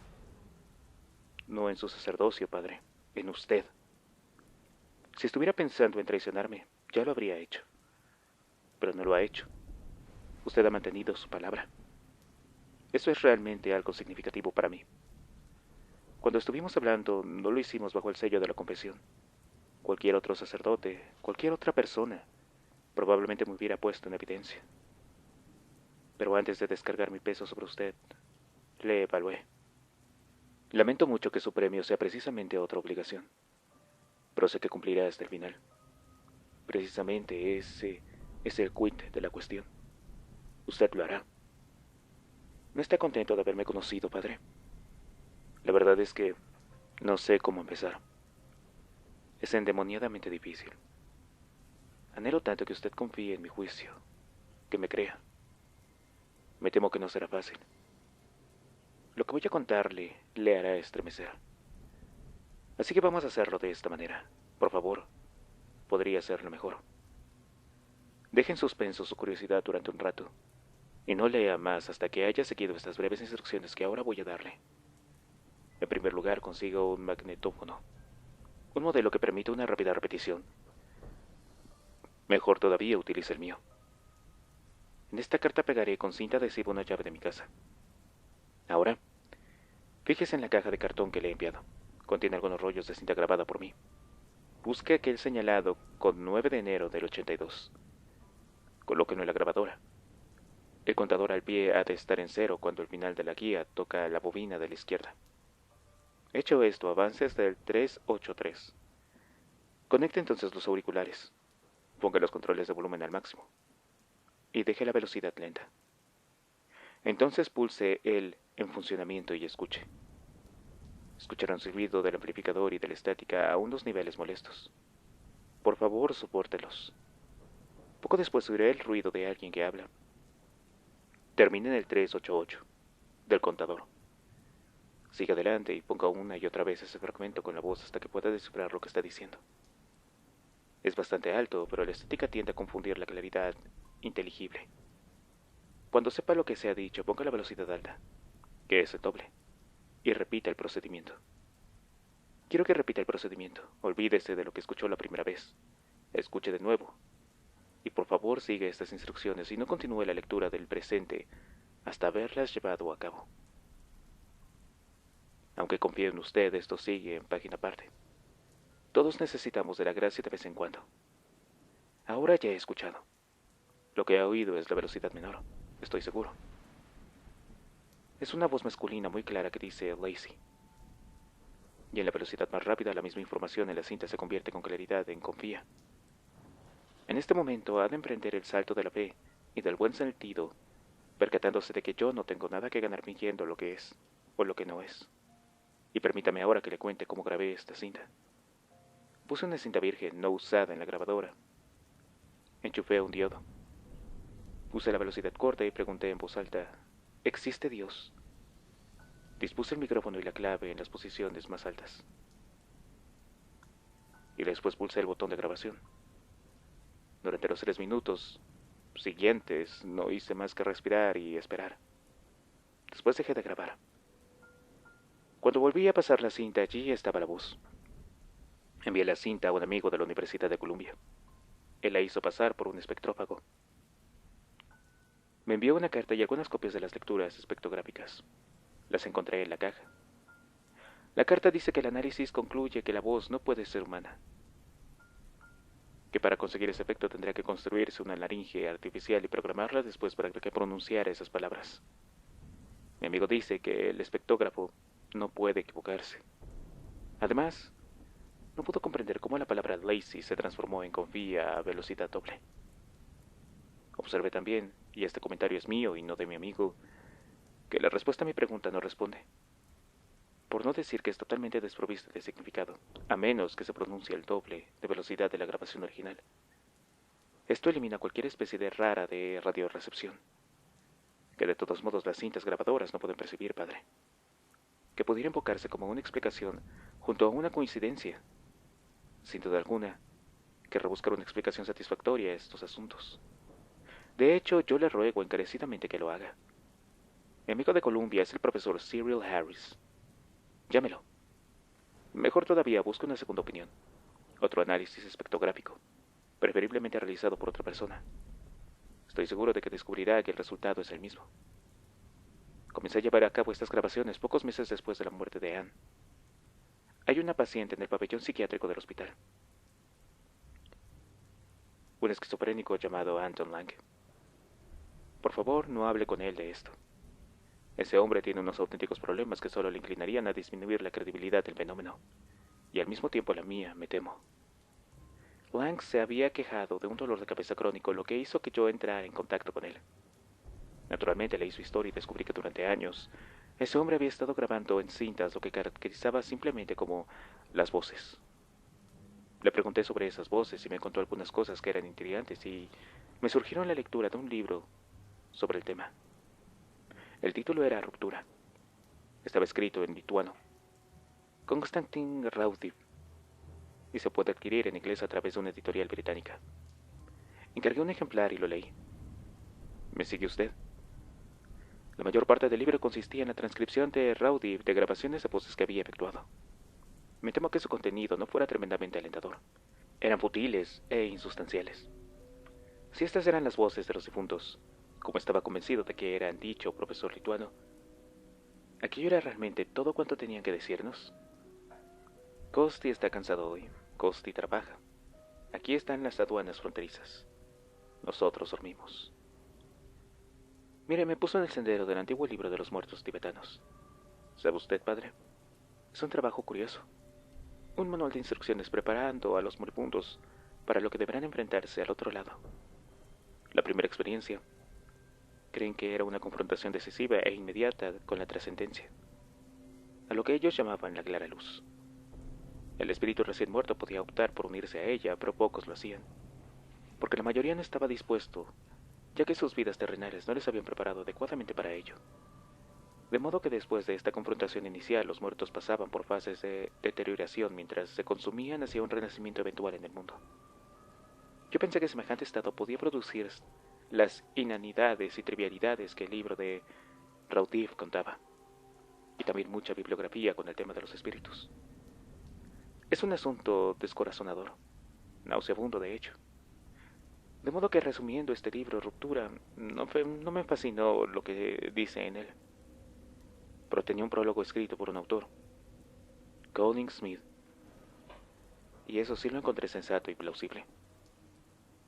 No en su sacerdocio, padre, en usted. Si estuviera pensando en traicionarme, ya lo habría hecho. Pero no lo ha hecho. Usted ha mantenido su palabra. Eso es realmente algo significativo para mí. Cuando estuvimos hablando, no lo hicimos bajo el sello de la confesión. Cualquier otro sacerdote, cualquier otra persona, probablemente me hubiera puesto en evidencia. Pero antes de descargar mi peso sobre usted, le evalué. Lamento mucho que su premio sea precisamente otra obligación, pero sé que cumplirá hasta el final. Precisamente ese es el quid de la cuestión. Usted lo hará. ¿No está contento de haberme conocido, padre? La verdad es que no sé cómo empezar. Es endemoniadamente difícil. Anhelo tanto que usted confíe en mi juicio, que me crea. Me temo que no será fácil. Lo que voy a contarle le hará estremecer. Así que vamos a hacerlo de esta manera. Por favor, podría ser lo mejor. Deje en suspenso su curiosidad durante un rato, y no lea más hasta que haya seguido estas breves instrucciones que ahora voy a darle. En primer lugar, consiga un magnetófono, un modelo que permita una rápida repetición. Mejor todavía, utilice el mío. En esta carta pegaré con cinta adhesiva una llave de mi casa. Ahora, fíjese en la caja de cartón que le he enviado. Contiene algunos rollos de cinta grabada por mí. Busque aquel señalado con 9 de enero del 82. Colóquenlo en la grabadora. El contador al pie ha de estar en cero cuando el final de la guía toca la bobina de la izquierda. Hecho esto, avance hasta el 383. Conecte entonces los auriculares. Ponga los controles de volumen al máximo. Y deje la velocidad lenta. Entonces pulse el en funcionamiento y escuche. Escuchará un silbido del amplificador y de la estática a unos niveles molestos. Por favor, sopórtelos. Poco después oirá el ruido de alguien que habla. Termine en el 388 del contador. Siga adelante y ponga una y otra vez ese fragmento con la voz hasta que pueda descifrar lo que está diciendo. Es bastante alto, pero la estática tiende a confundir la claridad inteligible. Cuando sepa lo que se ha dicho, ponga la velocidad alta, que es el doble, y repita el procedimiento. Quiero que repita el procedimiento. Olvídese de lo que escuchó la primera vez. Escuche de nuevo. Y por favor siga estas instrucciones y no continúe la lectura del presente hasta haberlas llevado a cabo. Aunque confíe en usted, esto sigue en página aparte. Todos necesitamos de la gracia de vez en cuando. Ahora ya he escuchado. Lo que ha oído es la velocidad menor, estoy seguro. Es una voz masculina muy clara que dice Lazy. Y en la velocidad más rápida la misma información en la cinta se convierte con claridad en confía. En este momento ha de emprender el salto de la fe y del buen sentido, percatándose de que yo no tengo nada que ganar fingiendo lo que es o lo que no es. Y permítame ahora que le cuente cómo grabé esta cinta. Puse una cinta virgen no usada en la grabadora. enchufé un diodo. Puse la velocidad corta y pregunté en voz alta: ¿existe Dios? Dispuse el micrófono y la clave en las posiciones más altas. Y después pulsé el botón de grabación. Durante los 3 minutos siguientes no hice más que respirar y esperar. Después dejé de grabar. Cuando volví a pasar la cinta, allí estaba la voz. Envié la cinta a un amigo de la Universidad de Columbia. Él la hizo pasar por un espectrófago. Me envió una carta y algunas copias de las lecturas espectrográficas. Las encontré en la caja. La carta dice que el análisis concluye que la voz no puede ser humana, que para conseguir ese efecto tendría que construirse una laringe artificial y programarla después para que pronunciara esas palabras. Mi amigo dice que el espectrógrafo no puede equivocarse. Además, no pudo comprender cómo la palabra lazy se transformó en confía a velocidad doble. Observé también, y este comentario es mío y no de mi amigo, que la respuesta a mi pregunta no responde. Por no decir que es totalmente desprovista de significado, a menos que se pronuncie el doble de velocidad de la grabación original. Esto elimina cualquier especie de rara de radiorecepción, que de todos modos las cintas grabadoras no pueden percibir, padre, que pudiera invocarse como una explicación junto a una coincidencia. Sin duda alguna, que rebuscar una explicación satisfactoria a estos asuntos. De hecho, yo le ruego encarecidamente que lo haga. Mi amigo de Columbia es el profesor Cyril Harris. Llámelo. Mejor todavía, busque una segunda opinión. Otro análisis espectrográfico, preferiblemente realizado por otra persona. Estoy seguro de que descubrirá que el resultado es el mismo. Comencé a llevar a cabo estas grabaciones pocos meses después de la muerte de Anne. Hay una paciente en el pabellón psiquiátrico del hospital. Un esquizofrénico llamado Anton Lang. Por favor, no hable con él de esto. Ese hombre tiene unos auténticos problemas que solo le inclinarían a disminuir la credibilidad del fenómeno, y al mismo tiempo la mía, me temo. Lang se había quejado de un dolor de cabeza crónico, lo que hizo que yo entrara en contacto con él. Naturalmente leí su historia y descubrí que durante años ese hombre había estado grabando en cintas lo que caracterizaba simplemente como las voces. Le pregunté sobre esas voces y me contó algunas cosas que eran intrigantes y me surgieron la lectura de un libro sobre el tema. El título era Ruptura. Estaba escrito en lituano. Konstantin Raudiv, y se puede adquirir en inglés a través de una editorial británica. Encargué un ejemplar y lo leí. ¿Me sigue usted? La mayor parte del libro consistía en la transcripción de Raudiv de grabaciones de voces que había efectuado. Me temo que su contenido no fuera tremendamente alentador. Eran futiles e insustanciales. Si estas eran las voces de los difuntos, como estaba convencido de que eran dicho profesor lituano, ¿aquello era realmente todo cuanto tenían que decirnos? Costi está cansado hoy. Costi trabaja. Aquí están las aduanas fronterizas. Nosotros dormimos. Mire, me puso en el sendero del antiguo libro de los muertos tibetanos. ¿Sabe usted, padre? Es un trabajo curioso. Un manual de instrucciones preparando a los moribundos para lo que deberán enfrentarse al otro lado. La primera experiencia. Creen que era una confrontación decisiva e inmediata con la trascendencia, a lo que ellos llamaban la clara luz. El espíritu recién muerto podía optar por unirse a ella, pero pocos lo hacían, porque la mayoría no estaba dispuesto, ya que sus vidas terrenales no les habían preparado adecuadamente para ello. De modo que después de esta confrontación inicial, los muertos pasaban por fases de deterioración mientras se consumían hacia un renacimiento eventual en el mundo. Yo pensé que semejante estado podía producir las inanidades y trivialidades que el libro de Raudiv contaba, y también mucha bibliografía con el tema de los espíritus. Es un asunto descorazonador, nauseabundo de hecho. De modo que resumiendo este libro, Ruptura, no me fascinó lo que dice en él, pero tenía un prólogo escrito por un autor, Colin Smith, y eso sí lo encontré sensato y plausible,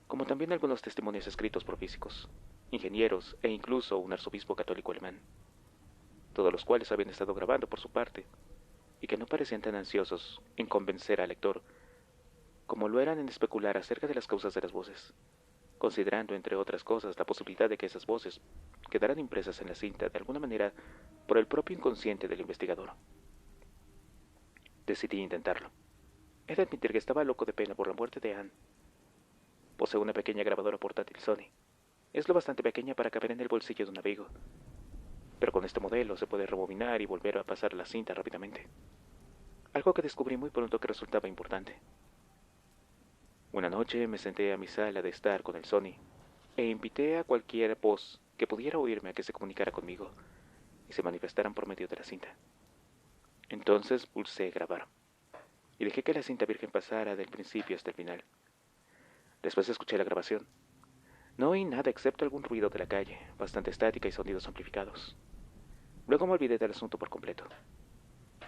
como también algunos testimonios escritos por físicos, ingenieros e incluso un arzobispo católico alemán, todos los cuales habían estado grabando por su parte, y que no parecían tan ansiosos en convencer al lector como lo eran en especular acerca de las causas de las voces, considerando, entre otras cosas, la posibilidad de que esas voces quedaran impresas en la cinta de alguna manera por el propio inconsciente del investigador. Decidí intentarlo. He de admitir que estaba loco de pena por la muerte de Anne. Posee una pequeña grabadora portátil Sony. Es lo bastante pequeña para caber en el bolsillo de un abrigo, pero con este modelo se puede rebobinar y volver a pasar la cinta rápidamente. Algo que descubrí muy pronto que resultaba importante. Una noche me senté a mi sala de estar con el Sony e invité a cualquier voz que pudiera oírme a que se comunicara conmigo y se manifestaran por medio de la cinta. Entonces pulsé grabar y dejé que la cinta virgen pasara del principio hasta el final. Después escuché la grabación. No oí nada excepto algún ruido de la calle, bastante estática y sonidos amplificados. Luego me olvidé del asunto por completo.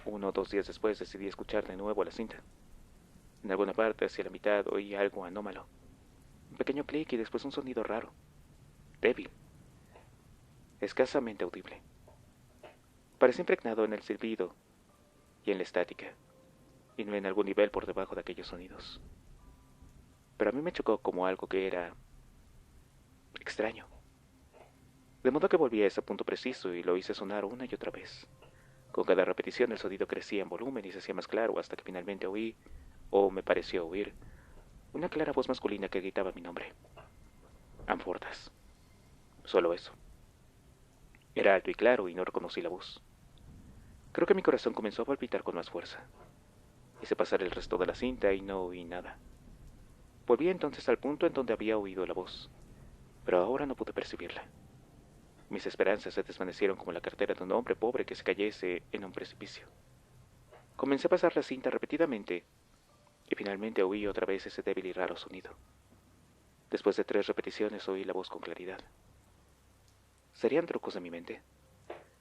1 o 2 días después decidí escuchar de nuevo la cinta. En alguna parte hacia la mitad oí algo anómalo. Un pequeño clic y después un sonido raro, débil, escasamente audible. Parecía impregnado en el silbido y en la estática, y no en algún nivel por debajo de aquellos sonidos. Pero a mí me chocó como algo que era extraño. De modo que volví a ese punto preciso y lo hice sonar una y otra vez. Con cada repetición el sonido crecía en volumen y se hacía más claro hasta que finalmente oí, o me pareció oír, una clara voz masculina que gritaba mi nombre. Amfortas. Solo eso. Era alto y claro y no reconocí la voz. Creo que mi corazón comenzó a palpitar con más fuerza. Hice pasar el resto de la cinta y no oí nada. Volví entonces al punto en donde había oído la voz, pero ahora no pude percibirla. Mis esperanzas se desvanecieron como la cartera de un hombre pobre que se cayese en un precipicio. Comencé a pasar la cinta repetidamente y finalmente oí otra vez ese débil y raro sonido. Después de 3 repeticiones oí la voz con claridad. ¿Serían trucos de mi mente?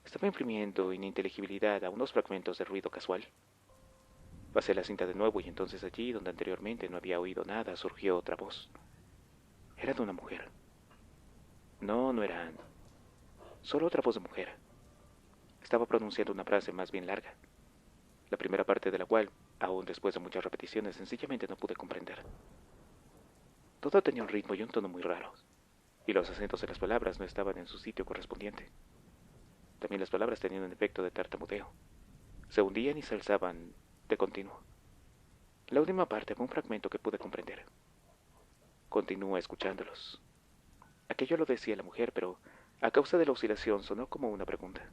Estaba imprimiendo ininteligibilidad a unos fragmentos de ruido casual. Pasé la cinta de nuevo y entonces allí, donde anteriormente no había oído nada, surgió otra voz. Era de una mujer. No, no era Anne. Solo otra voz de mujer. Estaba pronunciando una frase más bien larga, la primera parte de la cual, aún después de muchas repeticiones, sencillamente no pude comprender. Todo tenía un ritmo y un tono muy raros, y los acentos de las palabras no estaban en su sitio correspondiente. También las palabras tenían un efecto de tartamudeo. Se hundían y se alzaban de continuo. La última parte fue un fragmento que pude comprender. Continúa escuchándolos. Aquello lo decía la mujer, pero a causa de la oscilación sonó como una pregunta.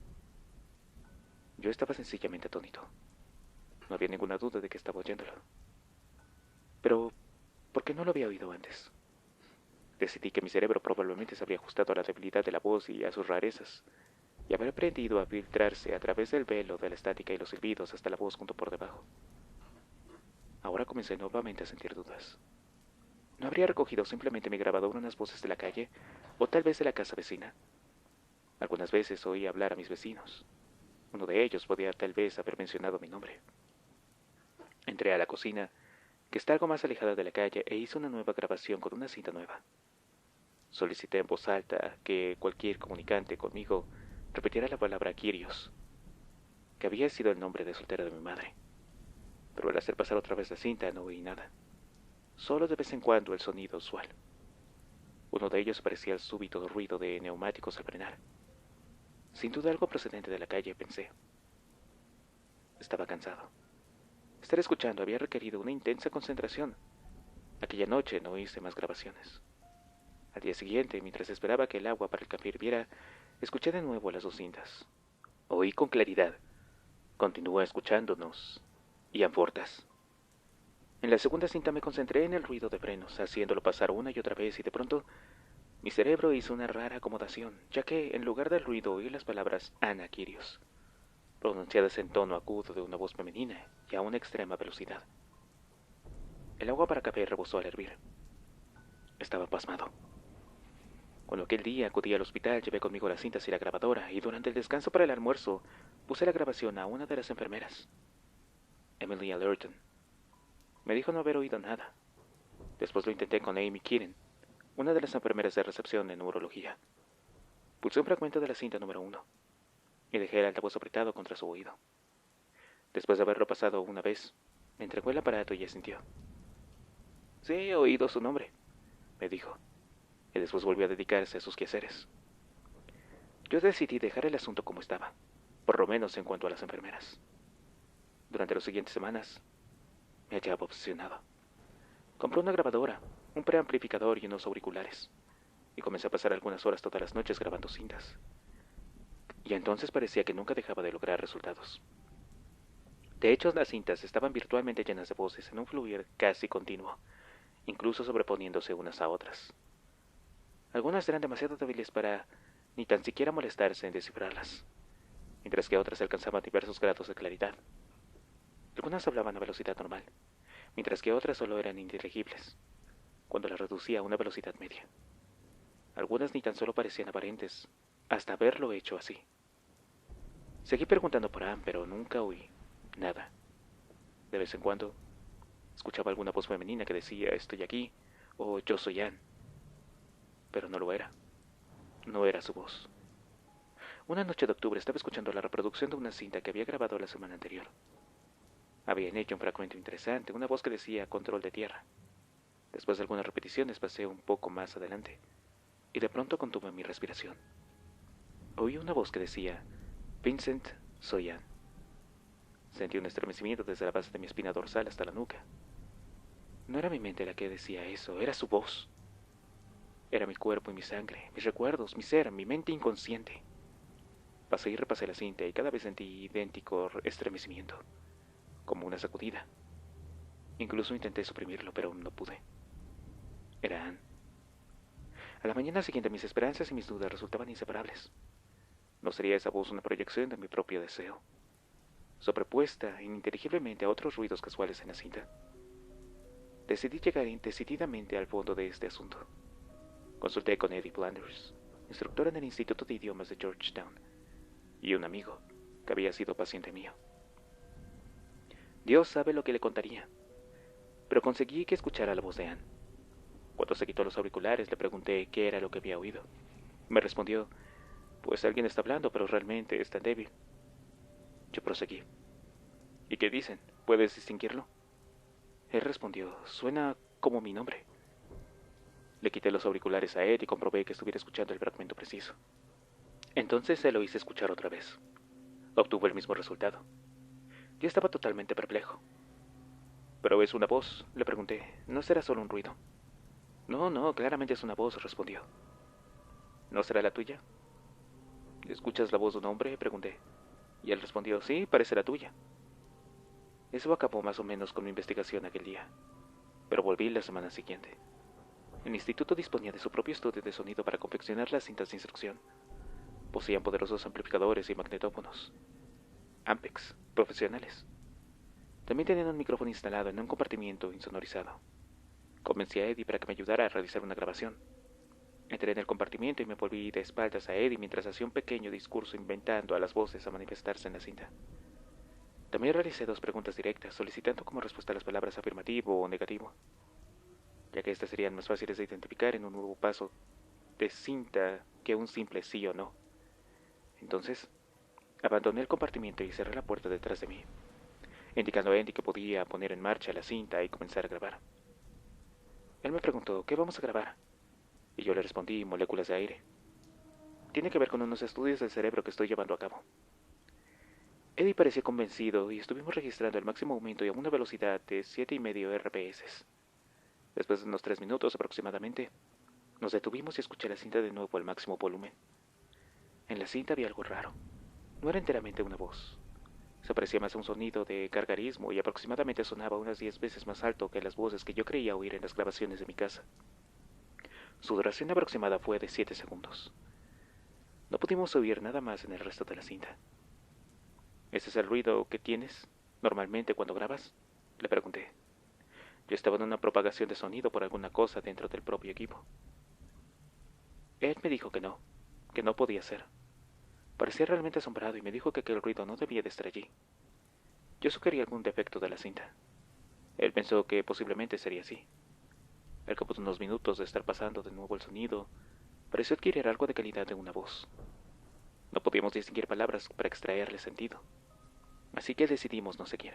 Yo estaba sencillamente atónito. No había ninguna duda de que estaba oyéndolo. Pero, ¿por qué no lo había oído antes? Decidí que mi cerebro probablemente se habría ajustado a la debilidad de la voz y a sus rarezas, y habría aprendido a filtrarse a través del velo de la estática y los silbidos hasta la voz junto por debajo. Ahora comencé nuevamente a sentir dudas. ¿No habría recogido simplemente mi grabador unas voces de la calle, o tal vez de la casa vecina? Algunas veces oí hablar a mis vecinos. Uno de ellos podía tal vez haber mencionado mi nombre. Entré a la cocina, que está algo más alejada de la calle, e hice una nueva grabación con una cinta nueva. Solicité en voz alta que cualquier comunicante conmigo repitiera la palabra Kyrios, que había sido el nombre de soltera de mi madre. Pero al hacer pasar otra vez la cinta no oí nada. Solo de vez en cuando el sonido usual. Uno de ellos parecía el súbito ruido de neumáticos al frenar. Sin duda algo procedente de la calle, pensé. Estaba cansado. Estar escuchando había requerido una intensa concentración. Aquella noche no hice más grabaciones. Al día siguiente, mientras esperaba que el agua para el café hirviera, escuché de nuevo las 2 cintas. Oí con claridad. Continúa escuchándonos. Y Amfortas. En la segunda cinta me concentré en el ruido de frenos, haciéndolo pasar una y otra vez, y de pronto mi cerebro hizo una rara acomodación, ya que en lugar del ruido oí las palabras Ana Kyrios, pronunciadas en tono agudo de una voz femenina y a una extrema velocidad. El agua para café rebosó al hervir. Estaba pasmado. Cuando aquel día acudí al hospital, llevé conmigo las cintas y la grabadora, y durante el descanso para el almuerzo puse la grabación a una de las enfermeras, Emily Allerton. Me dijo no haber oído nada. Después lo intenté con Amy Kieran, una de las enfermeras de recepción en neurología. Pulsé un fragmento de la cinta número 1 y dejé el altavoz apretado contra su oído. Después de haberlo pasado una vez, me entregó el aparato y asintió. Sí, he oído su nombre, me dijo, y después volvió a dedicarse a sus quehaceres. Yo decidí dejar el asunto como estaba, por lo menos en cuanto a las enfermeras. Durante las siguientes semanas, me hallaba obsesionado. Compré una grabadora un preamplificador y unos auriculares, y comencé a pasar algunas horas todas las noches grabando cintas. Y entonces parecía que nunca dejaba de lograr resultados. De hecho, las cintas estaban virtualmente llenas de voces en un fluir casi continuo, incluso sobreponiéndose unas a otras. Algunas eran demasiado débiles para ni tan siquiera molestarse en descifrarlas, mientras que otras alcanzaban diversos grados de claridad. Algunas hablaban a velocidad normal, mientras que otras solo eran inteligibles, cuando las reducía a una velocidad media. Algunas ni tan solo parecían aparentes, hasta haberlo hecho así. Seguí preguntando por Anne, pero nunca oí nada. De vez en cuando, escuchaba alguna voz femenina que decía «estoy aquí» o «yo soy Anne», pero no lo era. No era su voz. Una noche de octubre estaba escuchando la reproducción de una cinta que había grabado la semana anterior. Había en ella un fragmento interesante, una voz que decía «control de tierra». Después de algunas repeticiones pasé un poco más adelante, y de pronto contuve mi respiración. Oí una voz que decía «Vincent, soy Anne». Sentí un estremecimiento desde la base de mi espina dorsal hasta la nuca. No era mi mente la que decía eso, era su voz. Era mi cuerpo y mi sangre, mis recuerdos, mi ser, mi mente inconsciente. Pasé y repasé la cinta y cada vez sentí idéntico estremecimiento, como una sacudida. Incluso intenté suprimirlo, pero no pude. Era Anne. A la mañana siguiente mis esperanzas y mis dudas resultaban inseparables. ¿No sería esa voz una proyección de mi propio deseo, sobrepuesta ininteligiblemente a otros ruidos casuales en la cinta? Decidí llegar decididamente al fondo de este asunto. Consulté con Eddie Flanders, instructor en el Instituto de Idiomas de Georgetown, y un amigo que había sido paciente mío. Dios sabe lo que le contaría, pero conseguí que escuchara la voz de Anne. Cuando se quitó los auriculares le pregunté qué era lo que había oído. Me respondió, pues alguien está hablando, pero realmente es tan débil. Yo proseguí. ¿Y qué dicen? ¿Puedes distinguirlo? Él respondió, suena como mi nombre. Le quité los auriculares a Ed y comprobé que estuviera escuchando el fragmento preciso. Entonces se lo hice escuchar otra vez. Obtuvo el mismo resultado. Yo estaba totalmente perplejo. ¿Pero es una voz?, le pregunté. ¿No será solo un ruido? No, claramente es una voz, respondió. ¿No será la tuya? ¿Escuchas la voz de un hombre?, pregunté. Y él respondió, sí, parece la tuya. Eso acabó más o menos con mi investigación aquel día, pero volví la semana siguiente. El instituto disponía de su propio estudio de sonido para confeccionar las cintas de instrucción. Poseían poderosos amplificadores y magnetófonos, Ampex, profesionales. También tenían un micrófono instalado en un compartimiento insonorizado. Convencí a Eddie para que me ayudara a realizar una grabación. Entré en el compartimiento y me volví de espaldas a Eddie mientras hacía un pequeño discurso inventando a las voces a manifestarse en la cinta. También realicé 2 preguntas directas, solicitando como respuesta las palabras afirmativo o negativo, ya que estas serían más fáciles de identificar en un nuevo paso de cinta que un simple sí o no. Entonces, abandoné el compartimiento y cerré la puerta detrás de mí, indicando a Andy que podía poner en marcha la cinta y comenzar a grabar. Él me preguntó, ¿qué vamos a grabar? Y yo le respondí, moléculas de aire. Tiene que ver con unos estudios del cerebro que estoy llevando a cabo. Eddie parecía convencido y estuvimos registrando el máximo aumento y a una velocidad de 7,5 RPS. Después de unos 3 minutos aproximadamente, nos detuvimos y escuché la cinta de nuevo al máximo volumen. En la cinta había algo raro. No era enteramente una voz. Se parecía más a un sonido de gargarismo y aproximadamente sonaba unas 10 veces más alto que las voces que yo creía oír en las grabaciones de mi casa. Su duración aproximada fue de 7 segundos. No pudimos oír nada más en el resto de la cinta. ¿Ese es el ruido que tienes normalmente cuando grabas?, le pregunté. Yo estaba en una propagación de sonido por alguna cosa dentro del propio equipo. Ed me dijo que no podía ser. Parecía realmente asombrado y me dijo que aquel ruido no debía de estar allí. Yo sugerí algún defecto de la cinta. Él pensó que posiblemente sería así. Al cabo de unos minutos de estar pasando de nuevo el sonido, pareció adquirir algo de calidad de una voz. No podíamos distinguir palabras para extraerle sentido, así que decidimos no seguir.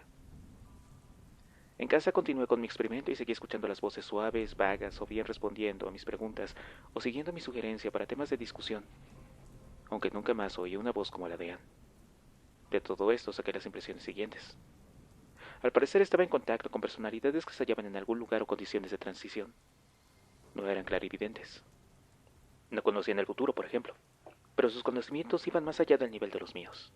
En casa continué con mi experimento y seguí escuchando las voces suaves, vagas, o bien respondiendo a mis preguntas, o siguiendo mi sugerencia para temas de discusión, aunque nunca más oí una voz como la de Anne. De todo esto saqué las impresiones siguientes. Al parecer estaba en contacto con personalidades que se hallaban en algún lugar o condiciones de transición. No eran clarividentes. No conocían el futuro, por ejemplo, pero sus conocimientos iban más allá del nivel de los míos.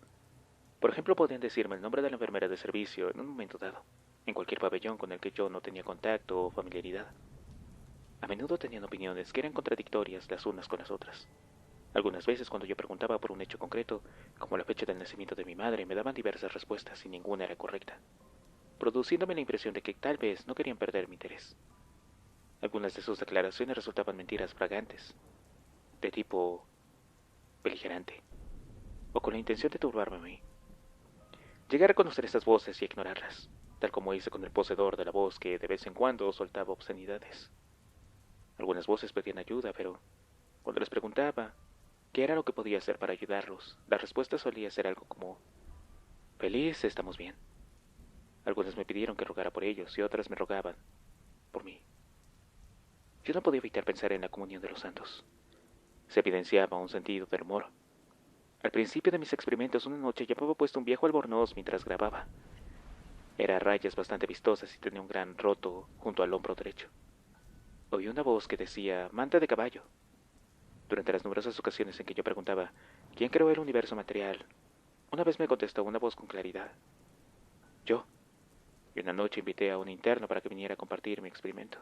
Por ejemplo, podían decirme el nombre de la enfermera de servicio en un momento dado, en cualquier pabellón con el que yo no tenía contacto o familiaridad. A menudo tenían opiniones que eran contradictorias las unas con las otras. Algunas veces cuando yo preguntaba por un hecho concreto, como la fecha del nacimiento de mi madre, me daban diversas respuestas y ninguna era correcta, produciéndome la impresión de que tal vez no querían perder mi interés. Algunas de sus declaraciones resultaban mentiras fragantes, de tipo beligerante, o con la intención de turbarme a mí. Llegué a reconocer estas voces y a ignorarlas, tal como hice con el poseedor de la voz que de vez en cuando soltaba obscenidades. Algunas voces pedían ayuda, pero cuando les preguntaba qué era lo que podía hacer para ayudarlos, la respuesta solía ser algo como: feliz, estamos bien. Algunas me pidieron que rogara por ellos y otras me rogaban por mí. Yo no podía evitar pensar en la comunión de los santos. Se evidenciaba un sentido del humor. Al principio de mis experimentos, una noche llevaba puesto un viejo albornoz mientras grababa. Era a rayas bastante vistosas y tenía un gran roto junto al hombro derecho. Oí una voz que decía manta de caballo. Durante las numerosas ocasiones en que yo preguntaba ¿quién creó el universo material?, una vez me contestó una voz con claridad: yo. Y una noche invité a un interno para que viniera a compartir mi experimento.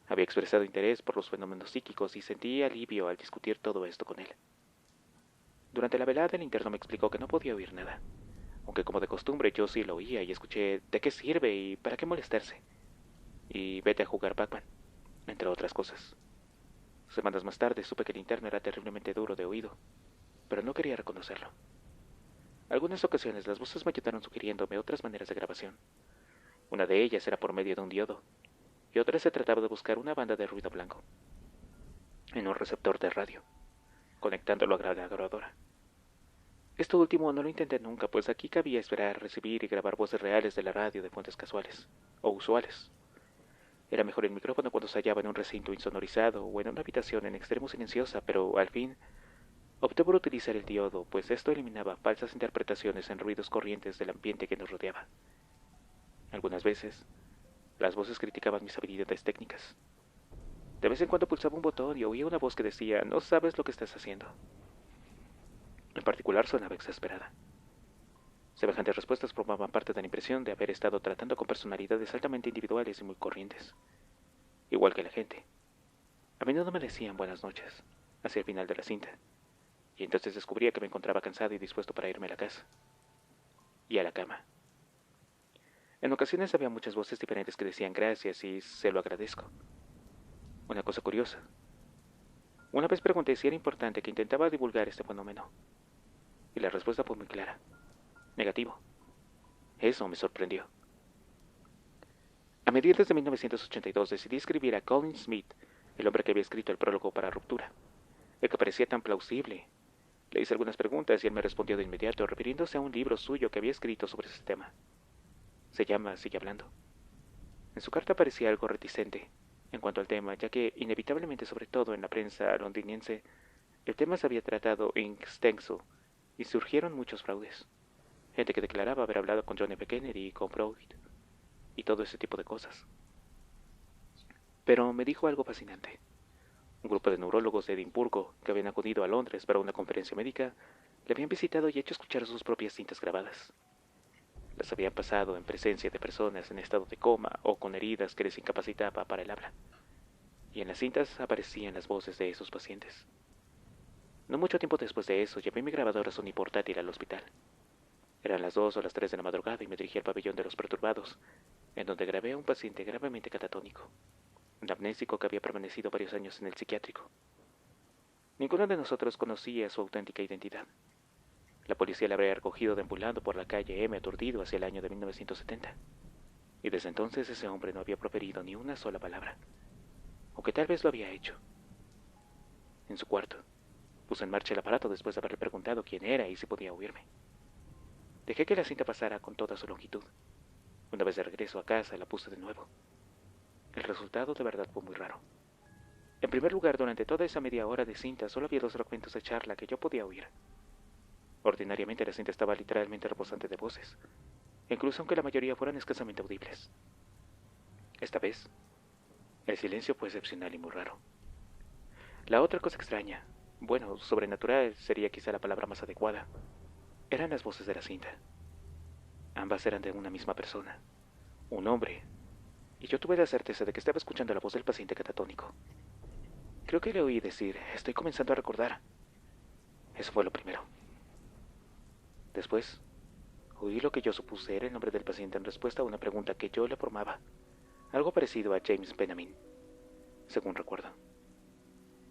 Había expresado interés por los fenómenos psíquicos y sentí alivio al discutir todo esto con él. Durante la velada el interno me explicó que no podía oír nada, aunque como de costumbre yo sí lo oía y escuché de qué sirve y para qué molestarse, y vete a jugar Pac-Man, entre otras cosas. Semanas más tarde supe que el interno era terriblemente duro de oído, pero no quería reconocerlo. Algunas ocasiones las voces me ayudaron sugiriéndome otras maneras de grabación. Una de ellas era por medio de un diodo, y otra se trataba de buscar una banda de ruido blanco en un receptor de radio, conectándolo a la grabadora. Esto último no lo intenté nunca, pues aquí cabía esperar, recibir y grabar voces reales de la radio de fuentes casuales, o usuales. Era mejor el micrófono cuando se hallaba en un recinto insonorizado o en una habitación en extremo silenciosa, pero al fin opté por utilizar el diodo, pues esto eliminaba falsas interpretaciones en ruidos corrientes del ambiente que nos rodeaba. Algunas veces, las voces criticaban mis habilidades técnicas. De vez en cuando pulsaba un botón y oía una voz que decía: no sabes lo que estás haciendo. En particular sonaba exasperada. Semejantes respuestas formaban parte de la impresión de haber estado tratando con personalidades altamente individuales y muy corrientes, igual que la gente. A menudo me decían buenas noches, hacia el final de la cinta, y entonces descubría que me encontraba cansado y dispuesto para irme a la casa y a la cama. En ocasiones había muchas voces diferentes que decían gracias y se lo agradezco. Una cosa curiosa. Una vez pregunté si era importante que intentaba divulgar este fenómeno, y la respuesta fue muy clara: negativo. Eso me sorprendió. A mediados de 1982 decidí escribir a Colin Smith, el hombre que había escrito el prólogo para Ruptura, el que parecía tan plausible. Le hice algunas preguntas y él me respondió de inmediato, refiriéndose a un libro suyo que había escrito sobre ese tema. Se llama Sigue Hablando. En su carta parecía algo reticente en cuanto al tema, ya que inevitablemente, sobre todo en la prensa londinense, el tema se había tratado in extenso y surgieron muchos fraudes. Gente que declaraba haber hablado con John F. Kennedy y con Freud, y todo ese tipo de cosas. Pero me dijo algo fascinante. Un grupo de neurólogos de Edimburgo, que habían acudido a Londres para una conferencia médica, le habían visitado y hecho escuchar sus propias cintas grabadas. Las habían pasado en presencia de personas en estado de coma o con heridas que les incapacitaba para el habla, y en las cintas aparecían las voces de esos pacientes. No mucho tiempo después de eso, llevé mi grabadora Sony portátil al hospital. Eran las 2 o las 3 de la madrugada y me dirigí al pabellón de los perturbados, en donde grabé a un paciente gravemente catatónico, un amnésico que había permanecido varios años en el psiquiátrico. Ninguno de nosotros conocía su auténtica identidad. La policía le habría recogido deambulando por la calle M aturdido hacia el año de 1970. Y desde entonces ese hombre no había proferido ni una sola palabra, aunque tal vez lo había hecho. En su cuarto, puse en marcha el aparato después de haberle preguntado quién era y si podía oírme. Dejé que la cinta pasara con toda su longitud. Una vez de regreso a casa, la puse de nuevo. El resultado de verdad fue muy raro. En primer lugar, durante toda esa media hora de cinta solo había 2 fragmentos de charla que yo podía oír. Ordinariamente la cinta estaba literalmente rebosante de voces, incluso aunque la mayoría fueran escasamente audibles. Esta vez, El silencio fue excepcional y muy raro. La otra cosa extraña, bueno, sobrenatural sería quizá la palabra más adecuada, eran las voces de la cinta. Ambas eran de una misma persona, un hombre, y yo tuve la certeza de que estaba escuchando la voz del paciente catatónico. Creo que le oí decir, estoy comenzando a recordar. Eso fue lo primero. Después, oí lo que yo supuse era el nombre del paciente en respuesta a una pregunta que yo le formaba, algo parecido a James Benjamin, según recuerdo.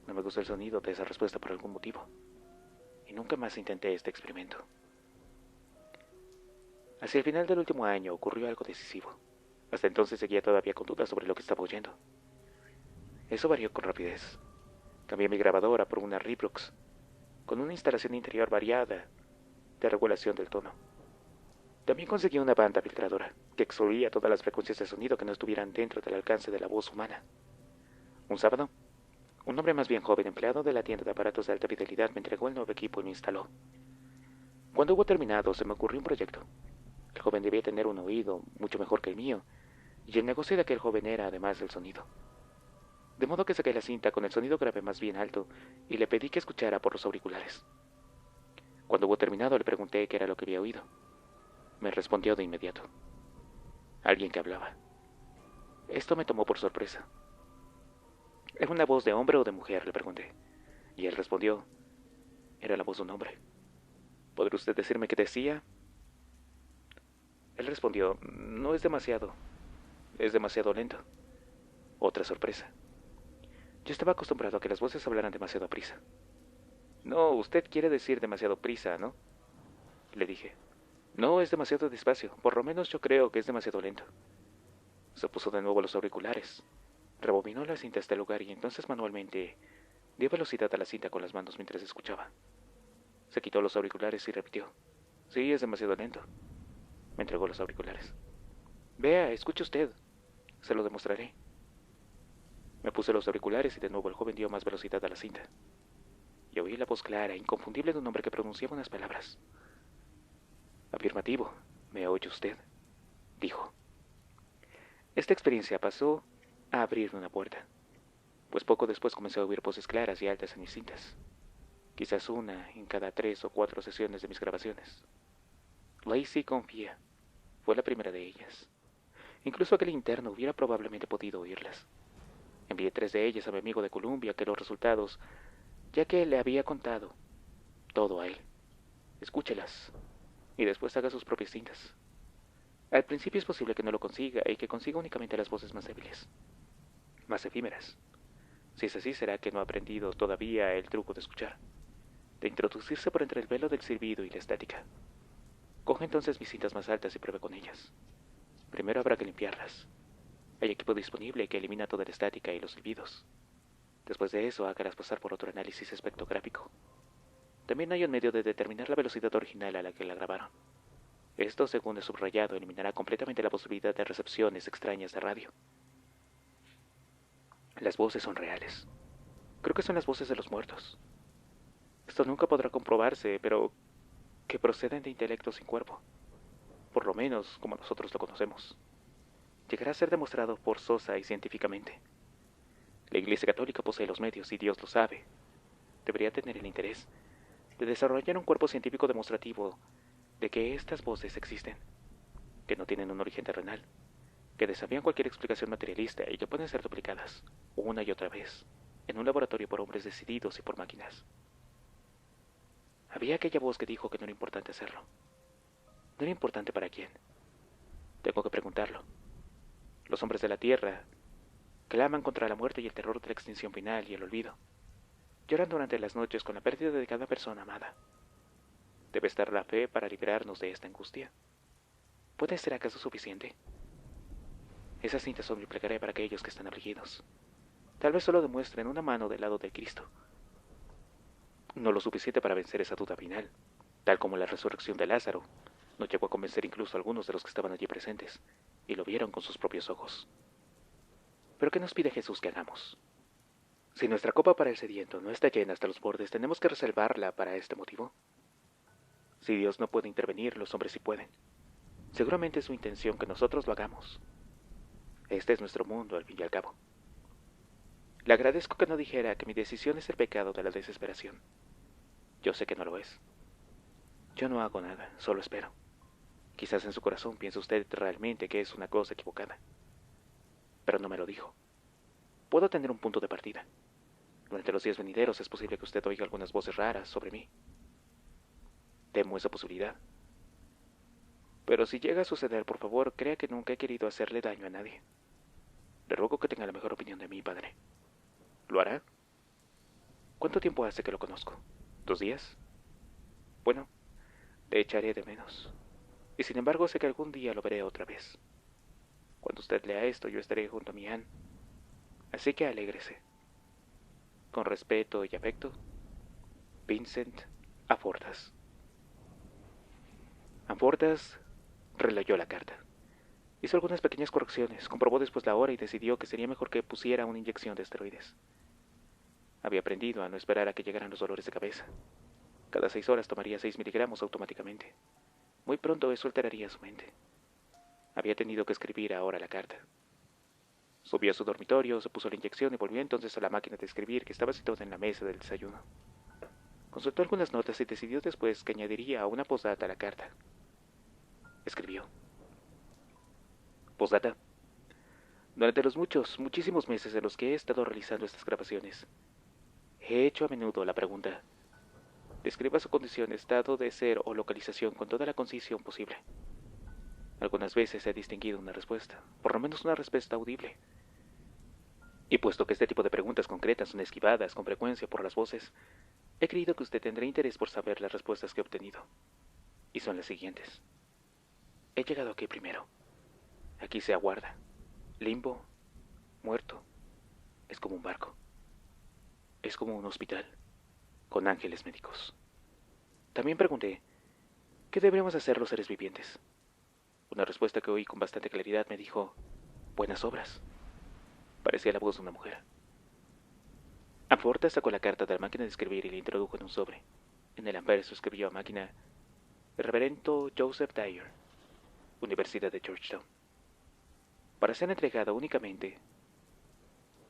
No me gustó el sonido de esa respuesta por algún motivo, y nunca más intenté este experimento. Hacia el final del último año ocurrió algo decisivo. Hasta entonces seguía todavía con dudas sobre lo que estaba oyendo. Eso varió con rapidez. Cambié mi grabadora por una Reprox, con una instalación interior variada de regulación del tono. También conseguí una banda filtradora que excluía todas las frecuencias de sonido que no estuvieran dentro del alcance de la voz humana. Un sábado, un hombre más bien joven, empleado de la tienda de aparatos de alta fidelidad, me entregó el nuevo equipo y lo instaló. Cuando hubo terminado, se me ocurrió un proyecto. El joven debía tener un oído mucho mejor que el mío, y el negocio de aquel joven era además el sonido. De modo que saqué la cinta con el sonido grave más bien alto y le pedí que escuchara por los auriculares. Cuando hubo terminado, le pregunté qué era lo que había oído. Me respondió de inmediato. Alguien que hablaba. Esto me tomó por sorpresa. ¿Era una voz de hombre o de mujer?, le pregunté. Y él respondió, era la voz de un hombre. ¿Podría usted decirme qué decía? Él respondió, no es demasiado lento. Otra sorpresa. Yo estaba acostumbrado a que las voces hablaran demasiado a prisa. No, usted quiere decir demasiado prisa, ¿no? Le dije. No, es demasiado despacio. Por lo menos yo creo que es demasiado lento. Se puso de nuevo los auriculares. Rebobinó la cinta hasta el lugar y entonces manualmente dio velocidad a la cinta con las manos mientras escuchaba. Se quitó los auriculares y repitió. Sí, es demasiado lento. Me entregó los auriculares. Vea, escuche usted. Se lo demostraré. Me puse los auriculares y de nuevo el joven dio más velocidad a la cinta. Y oí la voz clara e inconfundible de un hombre que pronunciaba unas palabras. Afirmativo, ¿me oye usted?, dijo. Esta experiencia pasó a abrirme una puerta, pues poco después comencé a oír voces claras y altas en mis cintas, quizás una en cada 3 o 4 sesiones de mis grabaciones. Lacey confía, fue la primera de ellas. Incluso aquel interno hubiera probablemente podido oírlas. Envié 3 de ellas a mi amigo de Columbia, que los resultados, ya que le había contado todo a él. Escúchelas, y después haga sus propias cintas. Al principio es posible que no lo consiga y que consiga únicamente las voces más débiles, más efímeras. Si es así, será que no ha aprendido todavía el truco de escuchar, de introducirse por entre el velo del silbido y la estática. Coge entonces mis cintas más altas y pruebe con ellas. Primero habrá que limpiarlas. Hay equipo disponible que elimina toda la estática y los silbidos. Después de eso, hágalas pasar por otro análisis espectrográfico. También hay un medio de determinar la velocidad original a la que la grabaron. Esto, según el subrayado, eliminará completamente la posibilidad de recepciones extrañas de radio. Las voces son reales. Creo que son las voces de los muertos. Esto nunca podrá comprobarse, pero que proceden de intelecto sin cuerpo. Por lo menos como nosotros lo conocemos. Llegará a ser demostrado forzosa y científicamente. La Iglesia Católica posee los medios y Dios lo sabe. Debería tener el interés de desarrollar un cuerpo científico demostrativo de que estas voces existen, que no tienen un origen terrenal, que desafían cualquier explicación materialista y que pueden ser duplicadas, una y otra vez, en un laboratorio por hombres decididos y por máquinas. Había aquella voz que dijo que no era importante hacerlo. No era importante para quién. Tengo que preguntarlo. Los hombres de la Tierra claman contra la muerte y el terror de la extinción final y el olvido. Lloran durante las noches con la pérdida de cada persona amada. ¿Debe estar la fe para librarnos de esta angustia? ¿Puede ser acaso suficiente? Esas cintas son mi plegaria para aquellos que están afligidos. Tal vez solo demuestren una mano del lado de Cristo. No lo suficiente para vencer esa duda final, tal como la resurrección de Lázaro no llegó a convencer incluso a algunos de los que estaban allí presentes, y lo vieron con sus propios ojos. ¿Pero qué nos pide Jesús que hagamos? Si nuestra copa para el sediento no está llena hasta los bordes, ¿tenemos que reservarla para este motivo? Si Dios no puede intervenir, los hombres sí pueden. Seguramente es su intención que nosotros lo hagamos. Este es nuestro mundo, al fin y al cabo. Le agradezco que no dijera que mi decisión es el pecado de la desesperación. Yo sé que no lo es. Yo no hago nada, solo espero. Quizás en su corazón piense usted realmente que es una cosa equivocada. Pero no me lo dijo. Puedo tener un punto de partida. Durante los días venideros es posible que usted oiga algunas voces raras sobre mí. Temo esa posibilidad. Pero si llega a suceder, por favor, crea que nunca he querido hacerle daño a nadie. Le ruego que tenga la mejor opinión de mí, padre. ¿Lo hará? ¿Cuánto tiempo hace que lo conozco? ¿2 días? Bueno, le echaré de menos. Y sin embargo sé que algún día lo veré otra vez. Cuando usted lea esto, yo estaré junto a mi Anne. Así que alégrese. Con respeto y afecto, Vincent Afortas. Afortas releyó la carta. Hizo algunas pequeñas correcciones, comprobó después la hora y decidió que sería mejor que pusiera una inyección de esteroides. Había aprendido a no esperar a que llegaran los dolores de cabeza. Cada 6 horas tomaría 6 miligramos automáticamente. Muy pronto eso alteraría su mente. Había tenido que escribir ahora la carta. Subió a su dormitorio, se puso la inyección y volvió entonces a la máquina de escribir que estaba situada en la mesa del desayuno. Consultó algunas notas y decidió después que añadiría una postdata a la carta. Escribió. Postdata. Durante los muchísimos meses en los que he estado realizando estas grabaciones, he hecho a menudo la pregunta: describa su condición, estado de ser o localización con toda la concisión posible. Algunas veces he distinguido una respuesta, por lo menos una respuesta audible. Y puesto que este tipo de preguntas concretas son esquivadas con frecuencia por las voces, he creído que usted tendrá interés por saber las respuestas que he obtenido. Y son las siguientes. He llegado aquí primero. Aquí se aguarda. Limbo, muerto. Es como un barco. Es como un hospital, con ángeles médicos. También pregunté, ¿qué deberíamos hacer los seres vivientes? Una respuesta que oí con bastante claridad me dijo, buenas obras. Parecía la voz de una mujer. Aforta sacó la carta de la máquina de escribir y la introdujo en un sobre. En el anverso escribió a máquina, el reverendo Joseph Dyer, Universidad de Georgetown, para ser entregada únicamente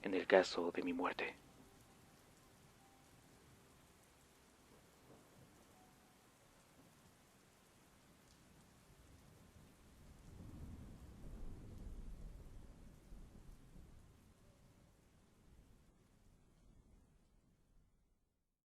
en el caso de mi muerte.